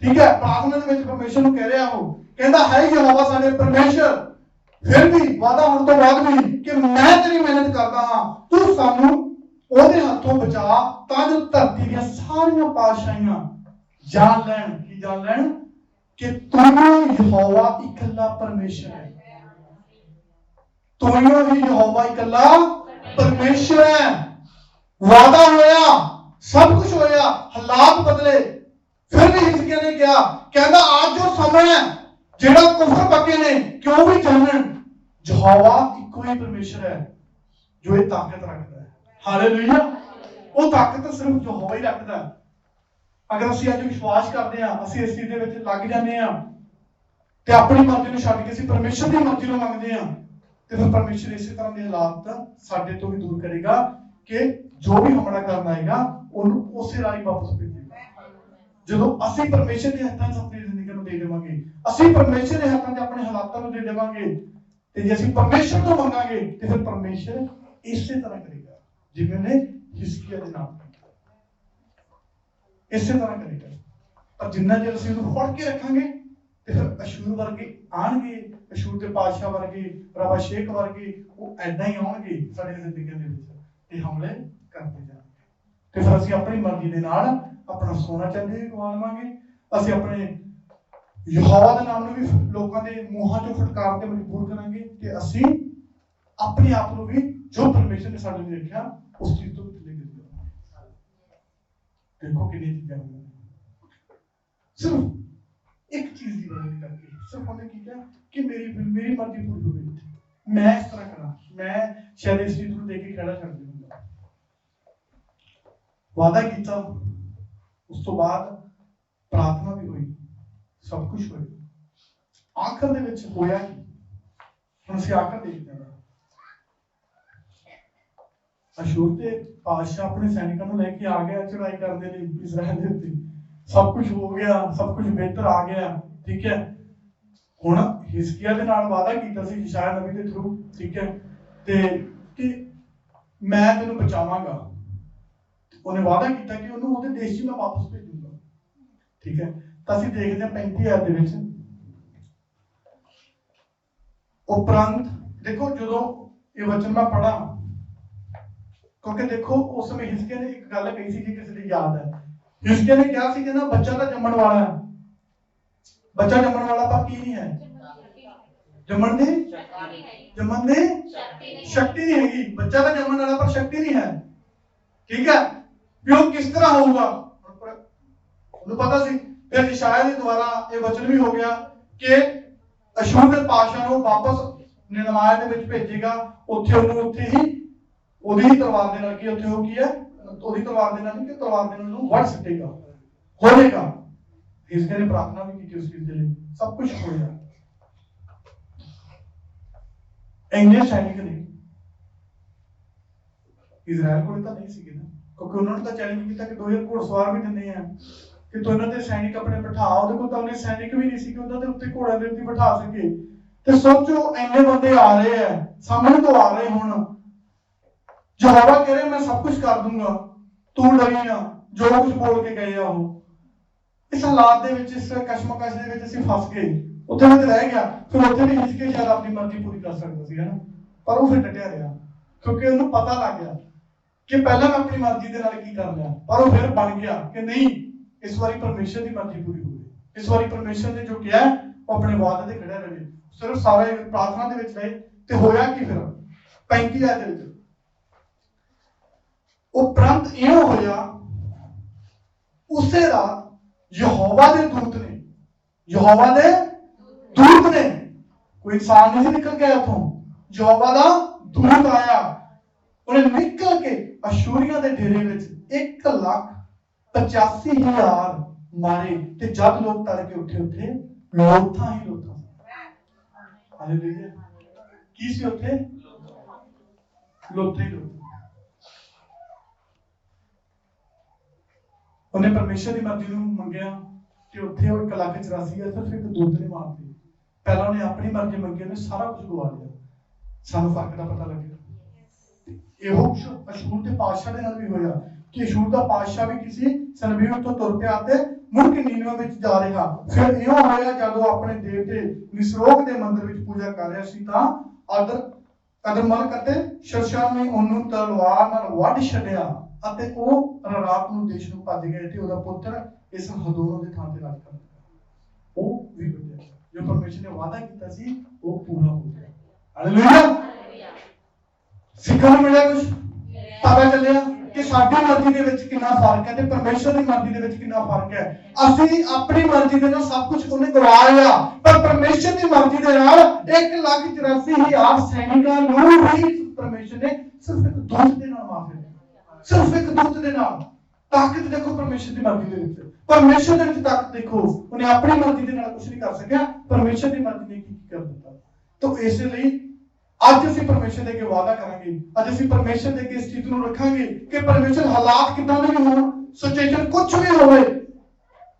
ਠੀਕ ਹੈ, ਪ੍ਰਾਰਥਨਾ ਦੇ ਵਿੱਚ ਪਰਮੇਸ਼ਰ ਨੂੰ ਕਹਿ ਰਿਹਾ, ਉਹ ਕਹਿੰਦਾ ਹੈ ਯਹੋਵਾ ਸਾਡੇ ਪਰਮੇਸ਼ਰ, ਫਿਰ ਵੀ ਵਾਅਦਾ ਹੋਣ ਤੋਂ ਬਾਅਦ ਵੀ ਕਿ ਮੈਂ ਤੇਰੀ ਮਿਹਨਤ ਕਰਦਾ ਹਾਂ, ਤੂੰ ਸਾਨੂੰ ਉਹਦੇ ਹੱਥੋਂ ਬਚਾ ਤਾਂ ਜੋ ਧਰਤੀ ਦੀਆਂ ਸਾਰੀਆਂ ਪਾਤਸ਼ਾਹੀਆਂ ਜਾਣ ਲੈਣ। ਕੀ ਜਾਣ ਲੈਣ? ਕਿ ਤੂੰ ਯਹੋਵਾ ਇਕੱਲਾ ਪਰਮੇਸ਼ਰ ਹੈ। ਤੂੰ ਹੀ ਯਹੋਵਾ ਇਕੱਲਾ ਪਰਮੇਸ਼ਰ ਹੈ। ਵਾਅਦਾ ਹੋਇਆ, ਸਭ ਕੁਝ ਹੋਇਆ, ਹਾਲਾਤ ਬਦਲੇ, ਫਿਰ ਵੀ ਹਿਜ਼ਕੀਆ ਨੇ ਕਿਹਾ, ਕਹਿੰਦਾ ਅੱਜ ਉਹ ਸਮਾਂ ਹੈ ਜਿਹੜਾ ਕੁਫਰ ਪੱਕੇ ਨੇ ਕਿਉਂ ਵੀ ਜਾਣਨ ਯਹੋਵਾ ਇੱਕੋ ਹੀ ਪਰਮੇਸ਼ਰ ਹੈ ਜੋ ਇਹ ਤਾਕਤ ਰੱਖਦਾ ਹੈ। ਹਾਲੇਲੂਇਆ। ਉਹ ਤਾਕਤ ਸਿਰਫ ਯਹੋਵਾ ਹੀ ਰੱਖਦਾ ਹੈ। ਅਗਰ ਅਸੀਂ ਅੱਜ ਵਿਸ਼ਵਾਸ ਕਰਦੇ ਹਾਂ, ਅਸੀਂ ਇਸ ਚੀਜ਼ ਦੇ ਵਿੱਚ ਲੱਗ ਜਾਂਦੇ ਹਾਂ ਤੇ ਆਪਣੀ ਮਰਜ਼ੀ ਨੂੰ ਛੱਡ ਕੇ ਅਸੀਂ ਪਰਮੇਸ਼ਰ ਦੀ ਮਰਜ਼ੀ ਨੂੰ ਮੰਗਦੇ ਹਾਂ, ਤੇ ਫਿਰ ਪਰਮੇਸ਼ਰ ਇਸੇ ਤਰ੍ਹਾਂ ਦੇ ਹਾਲਾਤ ਸਾਡੇ ਤੋਂ ਵੀ ਦੂਰ ਕਰੇਗਾ ਕਿ ਜੋ ਵੀ ਹਮਲਾ ਕਰਨ ਆਏਗਾ ਉਹਨੂੰ ਉਸੇ ਰਾਹ ਹੀ ਵਾਪਸ ਭੇਜੇਗਾ। ਜਦੋਂ ਅਸੀਂ ਪਰਮੇਸ਼ਰ ਦੇ ਹੱਥਾਂ 'ਚ ਆਪਣੀ ਜ਼ਿੰਦਗੀ ਨੂੰ ਦੇ ਦੇਵਾਂਗੇ, ਅਸੀਂ ਪਰਮੇਸ਼ਰ ਦੇ ਹੱਥਾਂ 'ਚ ਆਪਣੇ ਹਾਲਾਤਾਂ ਨੂੰ ਦੇ ਦੇਵਾਂਗੇ, ਤੇ ਜੇ ਅਸੀਂ ਪਰਮੇਸ਼ਰ ਤੋਂ ਮੰਗਾਂਗੇ ਤੇ ਫਿਰ ਪਰਮੇਸ਼ਰ ਇਸੇ ਤਰ੍ਹਾਂ ਕਰੇਗਾ ਜਿਵੇਂ ਨੇ ਹਿਜ਼ਕੀਆ ਦੇ ਨਾਲ ਇਸੇ ਤਰ੍ਹਾਂ ਕਰੇਗਾ। ਪਰ ਜਿੰਨਾ ਚਿਰ ਅਸੀਂ ਉਹਨੂੰ ਫੜ ਕੇ ਰੱਖਾਂਗੇ ਤੇ ਫਿਰ ਅਸ਼ੂਰ ਵਰਗੇ ਆਣਗੇ, ਅਸ਼ੂਰ ਦੇ ਪਾਤਸ਼ਾਹ ਵਰਗੇ, ਰਾਬਾ ਸ਼ੇਖ ਵਰਗੇ, ਉਹ ਐਦਾਂ ਹੀ ਆਉਣਗੇ ਸਾਡੇ ਜ਼ਿੰਦਗੀਆਂ ਦੇ ਵਿੱਚ ਤੇ ਹਮਲੇ ਕਰਦੇ ਜਾਣਗੇ, ਤੇ ਫਿਰ ਅਸੀਂ ਆਪਣੀ ਮਰਜ਼ੀ ਦੇ ਨਾਲ ਆਪਣਾ ਸੋਨਾ ਚਾਂਦੀ ਵੀ ਗਵਾ ਲਵਾਂਗੇ। ਅਸੀਂ ਆਪਣੇ ਯਹੋਵਾ ਦੇ ਨਾਮ ਨੂੰ ਵੀ ਲੋਕਾਂ ਦੇ ਮੂੰਹਾਂ ਚੋਂ ਫਟਕਾਰ ਤੇ ਮਜਬੂਰ ਕਰਾਂਗੇ ਕਿ ਅਸੀਂ ਆਪਣੇ ਆਪ ਨੂੰ ਵੀ ਜੋ ਪਰਮੇਸ਼ਰ ਨੇ ਸਾਡੇ ਲਈ ਰੱਖਿਆ ਉਸ ਚੀਜ਼ ਤੋਂ ਥੱਲੇ ਗਿਰ ਜਾਵਾਂਗੇ। ਦੇਖੋ ਕਿੰਨੀ ਚੀਜ਼ਾਂ ਹੋਈਆਂ ਸਿਰਫ ਇੱਕ ਚੀਜ਼ ਦੀ ਵਜ੍ਹਾ ਕਰਕੇ। ਸਿਰਫ ਉਹਨੇ ਕੀ ਕਿਹਾ ਕਿ ਮੇਰੀ ਮਰਜ਼ੀ ਪੂਰੀ ਹੋਵੇ, ਮੈਂ ਇਸ ਤਰ੍ਹਾਂ ਕਰਾਂ, ਮੈਂ ਸ਼ਾਇਦ ਇਸ ਚੀਜ਼ ਨੂੰ ਦੇਖ ਕੇ ਖੜਾ ਛੱਡ ਦੇਵਾਂਗਾ। ਵਾਅਦਾ ਕੀਤਾ, ਉਸ ਤੋਂ ਬਾਅਦ ਪ੍ਰਾਰਥਨਾ ਵੀ ਹੋਈ, ਸਭ ਕੁਝ ਹੋਇਆ। ਆਖਰ ਦੇ ਵਿੱਚ ਹੋਇਆ ਕੀ? ਹੁਣ ਅਸੀਂ ਆਖਰ ਦੇਖਦੇ ਹਾਂ। ਅਸ਼ੂਰ ਦੇ ਪਾਤਸ਼ਾਹ ਆਪਣੇ ਸੈਨਿਕਾਂ ਨੂੰ ਲੈ ਕੇ ਆ ਗਿਆ ਚੜਾਈ ਕਰਨ ਦੇ ਲਈ ਇਜ਼ਰਾਈਲ ਦੇ ਉੱਤੇ। ਸਭ ਕੁਝ ਹੋ ਗਿਆ, ਸਭ ਕੁਝ ਬਿਹਤਰ ਆ ਗਿਆ। ਠੀਕ ਹੈ, ਹੁਣ ਹਿਜ਼ਕੀਆ ਦੇ ਨਾਲ ਵਾਅਦਾ ਕੀਤਾ ਸੀ ਯਸ਼ਾਇਆ ਨਬੀ ਦੇ ਥਰੂ, ਠੀਕ ਹੈ, ਤੇ ਕਿ ਮੈਂ ਤੈਨੂੰ ਬਚਾਵਾਂਗਾ। ਉਹਨੇ ਵਾਅਦਾ ਕੀਤਾ ਕਿ ਉਹਨੂੰ ਉਹਦੇ ਦੇਸ਼ 'ਚ ਮੈਂ ਵਾਪਸ ਭੇਜੂੰਗਾ। ਠੀਕ ਹੈ, ਤਾਂ ਅਸੀਂ ਦੇਖਦੇ ਹਾਂ 35 ਆਇਤ ਦੇ ਵਿੱਚ। ਉਪਰੰਤ ਦੇਖੋ, ਜਦੋਂ ਇਹ ਵਚਨ ਮੈਂ ਪੜ੍ਹਾ, ਕਿਉਂਕਿ ਦੇਖੋ ਉਸ ਸਮੇਂ ਹਿਜ਼ਕੀਆ ਨੇ ਇੱਕ ਗੱਲ ਕਹੀ ਸੀ, ਕਿ ਕਿਸੇ ਦੀ ਯਾਦ ਹੈ, ਹਿਜ਼ਕੀਆ ਨੇ ਕਿਹਾ ਸੀ ਕਿ ਨਾ ਬੱਚਾ ਤਾਂ ਜੰਮਣ ਵਾਲਾ ਹੈ। ਬੱਚਾ ਜੰਮਣ ਵਾਲਾ ਪਰ ਕੀ ਨਹੀਂ ਹੈ? ਜੰਮਣ ਦੀ ਸ਼ਕਤੀ ਨਹੀਂ ਹੈਗੀ। ਬੱਚਾ ਤਾਂ ਜੰਮਣ ਵਾਲਾ ਪਰ ਸ਼ਕਤੀ ਨਹੀਂ ਹੈ। ਠੀਕ ਹੈ, ਵੀ ਉਹ ਕਿਸ ਤਰ੍ਹਾਂ ਹੋਊਗਾ ਉਹਨੂੰ ਪਤਾ ਸੀ। ਫਿਰ ਯਸ਼ਾਇਆ ਦੇ ਦੁਆਰਾ ਇਹ ਵਚਨ ਵੀ ਹੋ ਗਿਆ ਕਿ ਅਸ਼ੂਰ ਦੇ ਪਾਤਸ਼ਾਹ ਨੂੰ ਵਾਪਸ ਨਿਨਵਾ ਦੇ ਵਿੱਚ ਭੇਜੇਗਾ। ਉੱਥੇ ਉਹਨੂੰ ਉੱਥੇ ਹੀ ਉਹਦੀ ਹੀ ਤਲਵਾਰ ਦੇ ਨਾਲ ਕੀ ਉੱਥੇ ਉਹ ਕੀ ਹੈ, ਉਹਦੀ ਤਲਵਾਰ ਦੇ ਨਾਲ ਨਹੀਂ ਕਿ ਤਲਵਾਰ ਦੇ ਨਾਲ ਉਹਨੂੰ ਵੱਢ ਸੁੱਟੇਗਾ, ਹੋ ਜਾਏਗਾ। ਹਿਜ਼ਕੀਆ ਨੇ ਪ੍ਰਾਰਥਨਾ ਵੀ ਕੀਤੀ ਉਸ ਚੀਜ਼ ਦੇ ਲਈ, ਸਭ ਕੁਝ ਹੋਇਆ। ਇੰਨੇ ਸੈਨਿਕ ਨੇ ਇਜ਼ਰਾਈਲ ਕੋਲ ਤਾਂ ਨਹੀਂ ਸੀਗੇ ਨਾ, ਕਿਉਂਕਿ ਉਹਨਾਂ ਨੂੰ ਤਾਂ ਚੈਲੰਜ ਕੀਤਾ ਕਿ 2000 ਘੋੜਸਵਾਰ ਵੀ ਦਿੰਦੇ ਆ ਕਿ ਤੂੰ ਇਹਨਾਂ ਦੇ ਸੈਨਿਕ ਆਪਣੇ ਬਿਠਾ। ਉਹਦੇ ਕੋਲ ਤਾਂ ਉਹਨੇ ਸੈਨਿਕ ਵੀ ਨਹੀਂ ਸੀ ਕਿ ਉਹਨਾਂ ਦੇ ਉੱਤੇ ਘੋੜਿਆਂ ਦੇ ਉੱਤੇ ਬਿਠਾ ਸਕੇ। ਤੇ ਸੋਚੋ ਇੰਨੇ ਬੰਦੇ ਆ ਰਹੇ ਆ, ਸਾਹਮਣੇ ਤੋਂ ਆ ਰਹੇ। ਹੁਣ ਯਹੋਵਾ ਕਹ ਰਿਹਾ ਮੈਂ ਸਭ ਕੁਝ ਕਰ ਦੂੰਗਾ, ਤੂੰ ਡਰੀ ਆ, ਜੋ ਕੁਝ ਬੋਲ ਕੇ ਗਏ ਆ ਉਹ। ਇਸ ਹਾਲਾਤ ਦੇ ਵਿੱਚ, ਇਸ ਕਸ਼ਮਕਸ਼ ਦੇ ਵਿੱਚ ਅਸੀਂ ਫਸ ਗਏ, ਉੱਥੇ ਮੈਂ ਰਹਿ ਗਿਆ। ਫਿਰ ਉੱਥੇ ਵੀ ਹਿਜ਼ਕੀਆ ਸ਼ਾਇਦ ਆਪਣੀ ਮਰਜ਼ੀ ਪੂਰੀ ਕਰ ਸਕਦਾ ਸੀ, ਹਨਾ, ਪਰ ਉਹ ਫਿਰ ਡਟਿਆ ਰਿਹਾ ਕਿਉਂਕਿ ਉਹਨੂੰ ਪਤਾ ਲੱਗ ਗਿਆ ਕਿ ਪਹਿਲਾਂ ਮੈਂ ਆਪਣੀ ਮਰਜ਼ੀ ਦੇ ਨਾਲ ਕੀ ਕਰ ਲਿਆ। ਪਰ ਉਹ ਫਿਰ ਬਣ ਗਿਆ ਕਿ ਨਹੀਂ, ਇਸ ਵਾਰੀ ਪਰਮੇਸ਼ਰ ਦੀ ਮਰਜ਼ੀ ਪੂਰੀ ਹੋਵੇ। ਇਸ ਵਾਰੀ ਪਰਮੇਸ਼ਰ ਨੇ ਜੋ ਕਿਹਾ ਉਹ ਆਪਣੇ ਵਾਅਦੇ ਤੇ ਖੜਾ ਰਹੇ। ਸਿਰਫ ਸਾਰੇ ਪ੍ਰਾਰਥਨਾ ਦੇ ਵਿੱਚ ਰਹੇ। ਤੇ ਹੋਇਆ ਕੀ ਫਿਰ 35 ਆਇਤ ਦੇ ਵਿੱਚ, ਉਪਰੰਤ ਇਹ ਹੋਇਆ ਉਸੇ ਰਾਤ ਯਹੋਵਾ ਦੇ ਦੂਤ ਨੇ, ਕੋਈ ਇਨਸਾਨ ਨਹੀਂ ਨਿਕਲ ਕੇ ਆਇਆ ਉੱਥੋਂ, ਯਹੋਵਾ ਦਾ ਦੂਤ ਆਇਆ। ਉਹਨੇ ਨਿਕਲ ਕੇ ਅਸ਼ੂਰੀਆਂ ਦੇ ਡੇਰੇ ਵਿੱਚ 1,85,000 ਮਾਰੇ। ਤੇ ਜਦ ਲੋਕ ਤੜਕੇ ਉੱਠੇ, ਉੱਥੇ ਲੋਥਾਂ ਹੀ ਲੋਥਾਂ। ਹਾਲੇਲੂਇਆ। ਕੀ ਸੀ ਉੱਥੇ? ਲੋਥਾਂ ਹੀ ਲੋਥਾਂ। ਉਹਨੇ ਪਰਮੇਸ਼ਰ ਦੀ ਮਰਜ਼ੀ ਨੂੰ ਮੰਗਿਆ ਤੇ ਉੱਥੇ ਉਹ 1,84,000 ਸਿਰਫ ਇੱਕ ਦੂਤ ਨੇ ਮਾਰਤੀ। ਪਹਿਲਾਂ ਉਹਨੇ ਆਪਣੀ ਮਰਜ਼ੀ ਮੰਗੀ, ਉਹਨੇ ਸਾਰਾ ਕੁਝ ਗਵਾ ਲਿਆ। ਸਾਨੂੰ ਫਰਕ ਦਾ ਪਤਾ ਲੱਗਿਆ। ਇਹੋ ਅਸ਼ੂਰ ਦੇ ਪਾਤਸ਼ਾਹ ਦੇ ਨਾਲ ਵੀ ਹੋਇਆ ਕਿ ਅਸ਼ੂਰ ਦਾ ਪਾਤਸ਼ਾਹ ਵੀ ਕਿਸੇ ਸਨਬੀਰ ਤੋਂ ਤੁਰ ਪਿਆ ਤੇ ਮੁੜ ਕੇ ਨੀਨਵੇ ਵਿੱਚ ਜਾ ਰਿਹਾ। ਫਿਰ ਇਉਂ ਹੋਇਆ ਜਦੋਂ ਆਪਣੇ ਦੇਵਤੇ ਨਿਸਰੋਕ ਦੇ ਮੰਦਿਰ ਵਿੱਚ ਪੂਜਾ ਕਰ ਰਿਹਾ ਸੀ ਤਾਂ ਅਦਰਮਲਕ ਅਤੇ ਸ਼ਰਸ਼ਾਨ ਨੇ ਉਹਨੂੰ ਤਲਵਾਰ ਨਾਲ ਵੱਢ ਛੱਡਿਆ ਅਤੇ ਉਹ ਰਾਤ ਨੂੰ ਦੇਸ਼ ਨੂੰ ਭੱਜ ਗਏ ਤੇ ਉਹਦਾ ਪੁੱਤਰ ਇਸ ਹਦੋਨ ਦੇ ਥਾਂ ਤੇ ਰਾਜ ਕਰਦਾ। ਉਹ ਵੀ ਵਧਿਆ, ਜੋ ਪਰਮੇਸ਼ਰ ਨੇ ਵਾਅਦਾ ਕੀਤਾ ਸੀ ਉਹ ਪੂਰਾ ਹੋ ਗਿਆ। ਹਾਲੇਲੂਇਆ। ਸਿੱਖਣ ਨੂੰ ਮਿਲਿਆ ਕੁਝ, ਪਤਾ ਚੱਲਿਆ ਕਿ ਸਾਡੀ ਮਰਜ਼ੀ ਦੇ ਵਿੱਚ ਕਿੰਨਾ ਫਰਕ ਹੈ ਤੇ ਪਰਮੇਸ਼ਰ ਦੀ ਮਰਜ਼ੀ ਦੇ ਵਿੱਚ ਕਿੰਨਾ ਫਰਕ ਹੈ। ਅਸੀਂ ਆਪਣੀ ਮਰਜ਼ੀ ਦੇ ਨਾਲ ਸਭ ਕੁਝ ਉਹਨੇ ਗਵਾ ਲਿਆ, ਪਰ ਪਰਮੇਸ਼ਰ ਦੀ ਮਰਜ਼ੀ ਦੇ ਨਾਲ 1,84,000 ਸੈਨਿਕਾਂ ਨੂੰ ਵੀ ਪਰਮੇਸ਼ਰ ਨੇ ਸਿਰਫ ਇੱਕ ਦੂਤ ਦੇ ਨਾਲ ਮਾਰ ਦਿੱਤਾ। ਸਿਰਫ ਇੱਕ ਦੂਤ ਦੇ ਨਾਲ। ਤਾਕਤ ਦੇਖੋ ਪਰਮੇਸ਼ਰ ਦੀ ਮਰਜ਼ੀ ਦੇ ਵਿੱਚ, ਪਰਮੇਸ਼ਰ ਦੇ ਵਿੱਚ ਤਾਕਤ ਦੇਖੋ। ਉਹਨੇ ਆਪਣੀ ਮਰਜ਼ੀ ਦੇ ਨਾਲ ਕੁਝ ਨਹੀਂ ਕਰ ਸਕਿਆ, ਪਰਮੇਸ਼ਰ ਦੀ ਮਰਜ਼ੀ ਨੇ ਕੀ ਕਰ ਦਿੱਤਾ। ਤਾਂ ਇਸੇ ਲਈ ਅੱਜ ਅਸੀਂ ਪਰਮੇਸ਼ਰ ਦੇ ਅੱਗੇ ਵਾਅਦਾ ਕਰਾਂਗੇ, ਅੱਜ ਅਸੀਂ ਪਰਮੇਸ਼ਰ ਦੇ ਅੱਗੇ ਇਸ ਚੀਜ਼ ਨੂੰ ਰੱਖਾਂਗੇ ਕਿ ਪਰਮੇਸ਼ਰ ਹਾਲਾਤ ਕਿੱਦਾਂ ਦੇ ਵੀ ਹੋਣ, ਸਿਚੁਏਸ਼ਨ ਕੁਝ ਵੀ ਹੋਵੇ,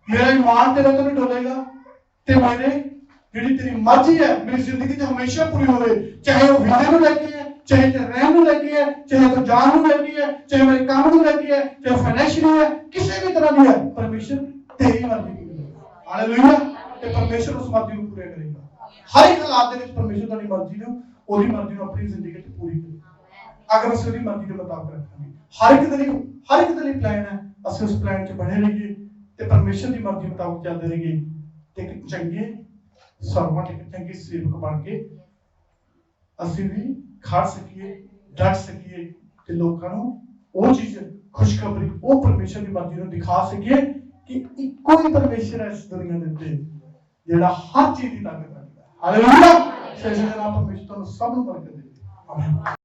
ਮੇਰਾ ਇਮਾਨ ਤੇਰੇ ਤੋਂ ਨਹੀਂ ਡੋਲੇਗਾ ਤੇ ਮੇਰੇ ਜਿਹੜੀ ਤੇਰੀ ਮਰਜ਼ੀ ਹੈ ਮੇਰੀ ਜ਼ਿੰਦਗੀ 'ਚ ਹਮੇਸ਼ਾ ਪੂਰੀ ਹੋਵੇ। ਚਾਹੇ ਉਹ ਵੀਜ਼ੇ ਨੂੰ ਲੈ ਕੇ ਹੈ, ਚਾਹੇ ਤੇ ਰਹਿਣ ਨੂੰ ਲੈ ਕੇ ਹੈ, ਚਾਹੇ ਉਹ ਜਾਨ ਨੂੰ ਲੈ ਕੇ ਹੈ, ਚਾਹੇ ਮੇਰੇ ਕੰਮ ਨੂੰ ਲੈ ਕੇ ਹੈ, ਚਾਹੇ ਫਾਈਨੈਂਸ਼ੀਅਲੀ ਹੈ, ਕਿਸੇ ਵੀ ਤਰ੍ਹਾਂ ਦੀ ਹੈ, ਪਰਮੇਸ਼ਰ ਤੇਰੀ ਮਰਜ਼ੀ ਦੀ ਹੈ। ਹਾਲੇਲੂਇਆ। ਤੇ ਪਰਮੇਸ਼ਰ ਉਸ ਮਰਜ਼ੀ ਨੂੰ ਪੂਰਾ ਕਰੇਗਾ। ਹਰ ਇੱਕ ਹਾਲਾਤ ਦੇ ਵਿੱਚ ਪਰਮੇਸ਼ਰ ਤੁਹਾਡੀ ਮਰਜ਼ੀ ਨੂੰ, ਉਹਦੀ ਮਰਜ਼ੀ ਨੂੰ ਆਪਣੀ ਜ਼ਿੰਦਗੀ 'ਚ ਪੂਰੀ ਕਰੇਗਾ ਅਗਰ ਅਸੀਂ ਉਹਦੀ ਮਰਜ਼ੀ ਦੇ ਮੁਤਾਬਕ ਰੱਖਾਂਗੇ। ਹਰ ਇੱਕ ਦੇ ਲਈ ਪਲਾਨ ਹੈ, ਅਸੀਂ ਉਸ ਪਲਾਨ 'ਚ ਬਣੇ ਰਹੀਏ ਤੇ ਪਰਮੇਸ਼ਰ ਦੀ ਮਰਜ਼ੀ ਮੁਤਾਬਕ ਚੱਲਦੇ ਰਹੀਏ ਤੇ ਇੱਕ ਚੰਗੇ ਸਰਵੈਂਟ, ਇੱਕ ਚੰਗੇ ਸੇਵਕ ਬਣ ਕੇ ਅਸੀਂ ਵੀ ਖੜ ਸਕੀਏ, ਡਟ ਸਕੀਏ ਤੇ ਲੋਕਾਂ ਨੂੰ ਉਹ ਚੀਜ਼, ਖੁਸ਼ਖਬਰੀ, ਉਹ ਪਰਮੇਸ਼ਰ ਦੀ ਮਰਜ਼ੀ ਨੂੰ ਦਿਖਾ ਸਕੀਏ ਕਿ ਇੱਕੋ ਹੀ ਪਰਮੇਸ਼ਰ ਹੈ ਇਸ ਦੁਨੀਆ ਦੇ ਉੱਤੇ ਜਿਹੜਾ ਹਰ ਚੀਜ਼ ਦੀ ਤਾਕਤ ਰੱਖਦਾ ਹੈ। ਹਾਲੇਲੂਇਆ। ਸੇਜਨ ਦਾ ਪਰਮੇਸ਼ਰ ਤੁਹਾਨੂੰ ਸਭ ਨੂੰ ਬਰਕਤ ਦੇਵੇ। ਆਮੀਨ।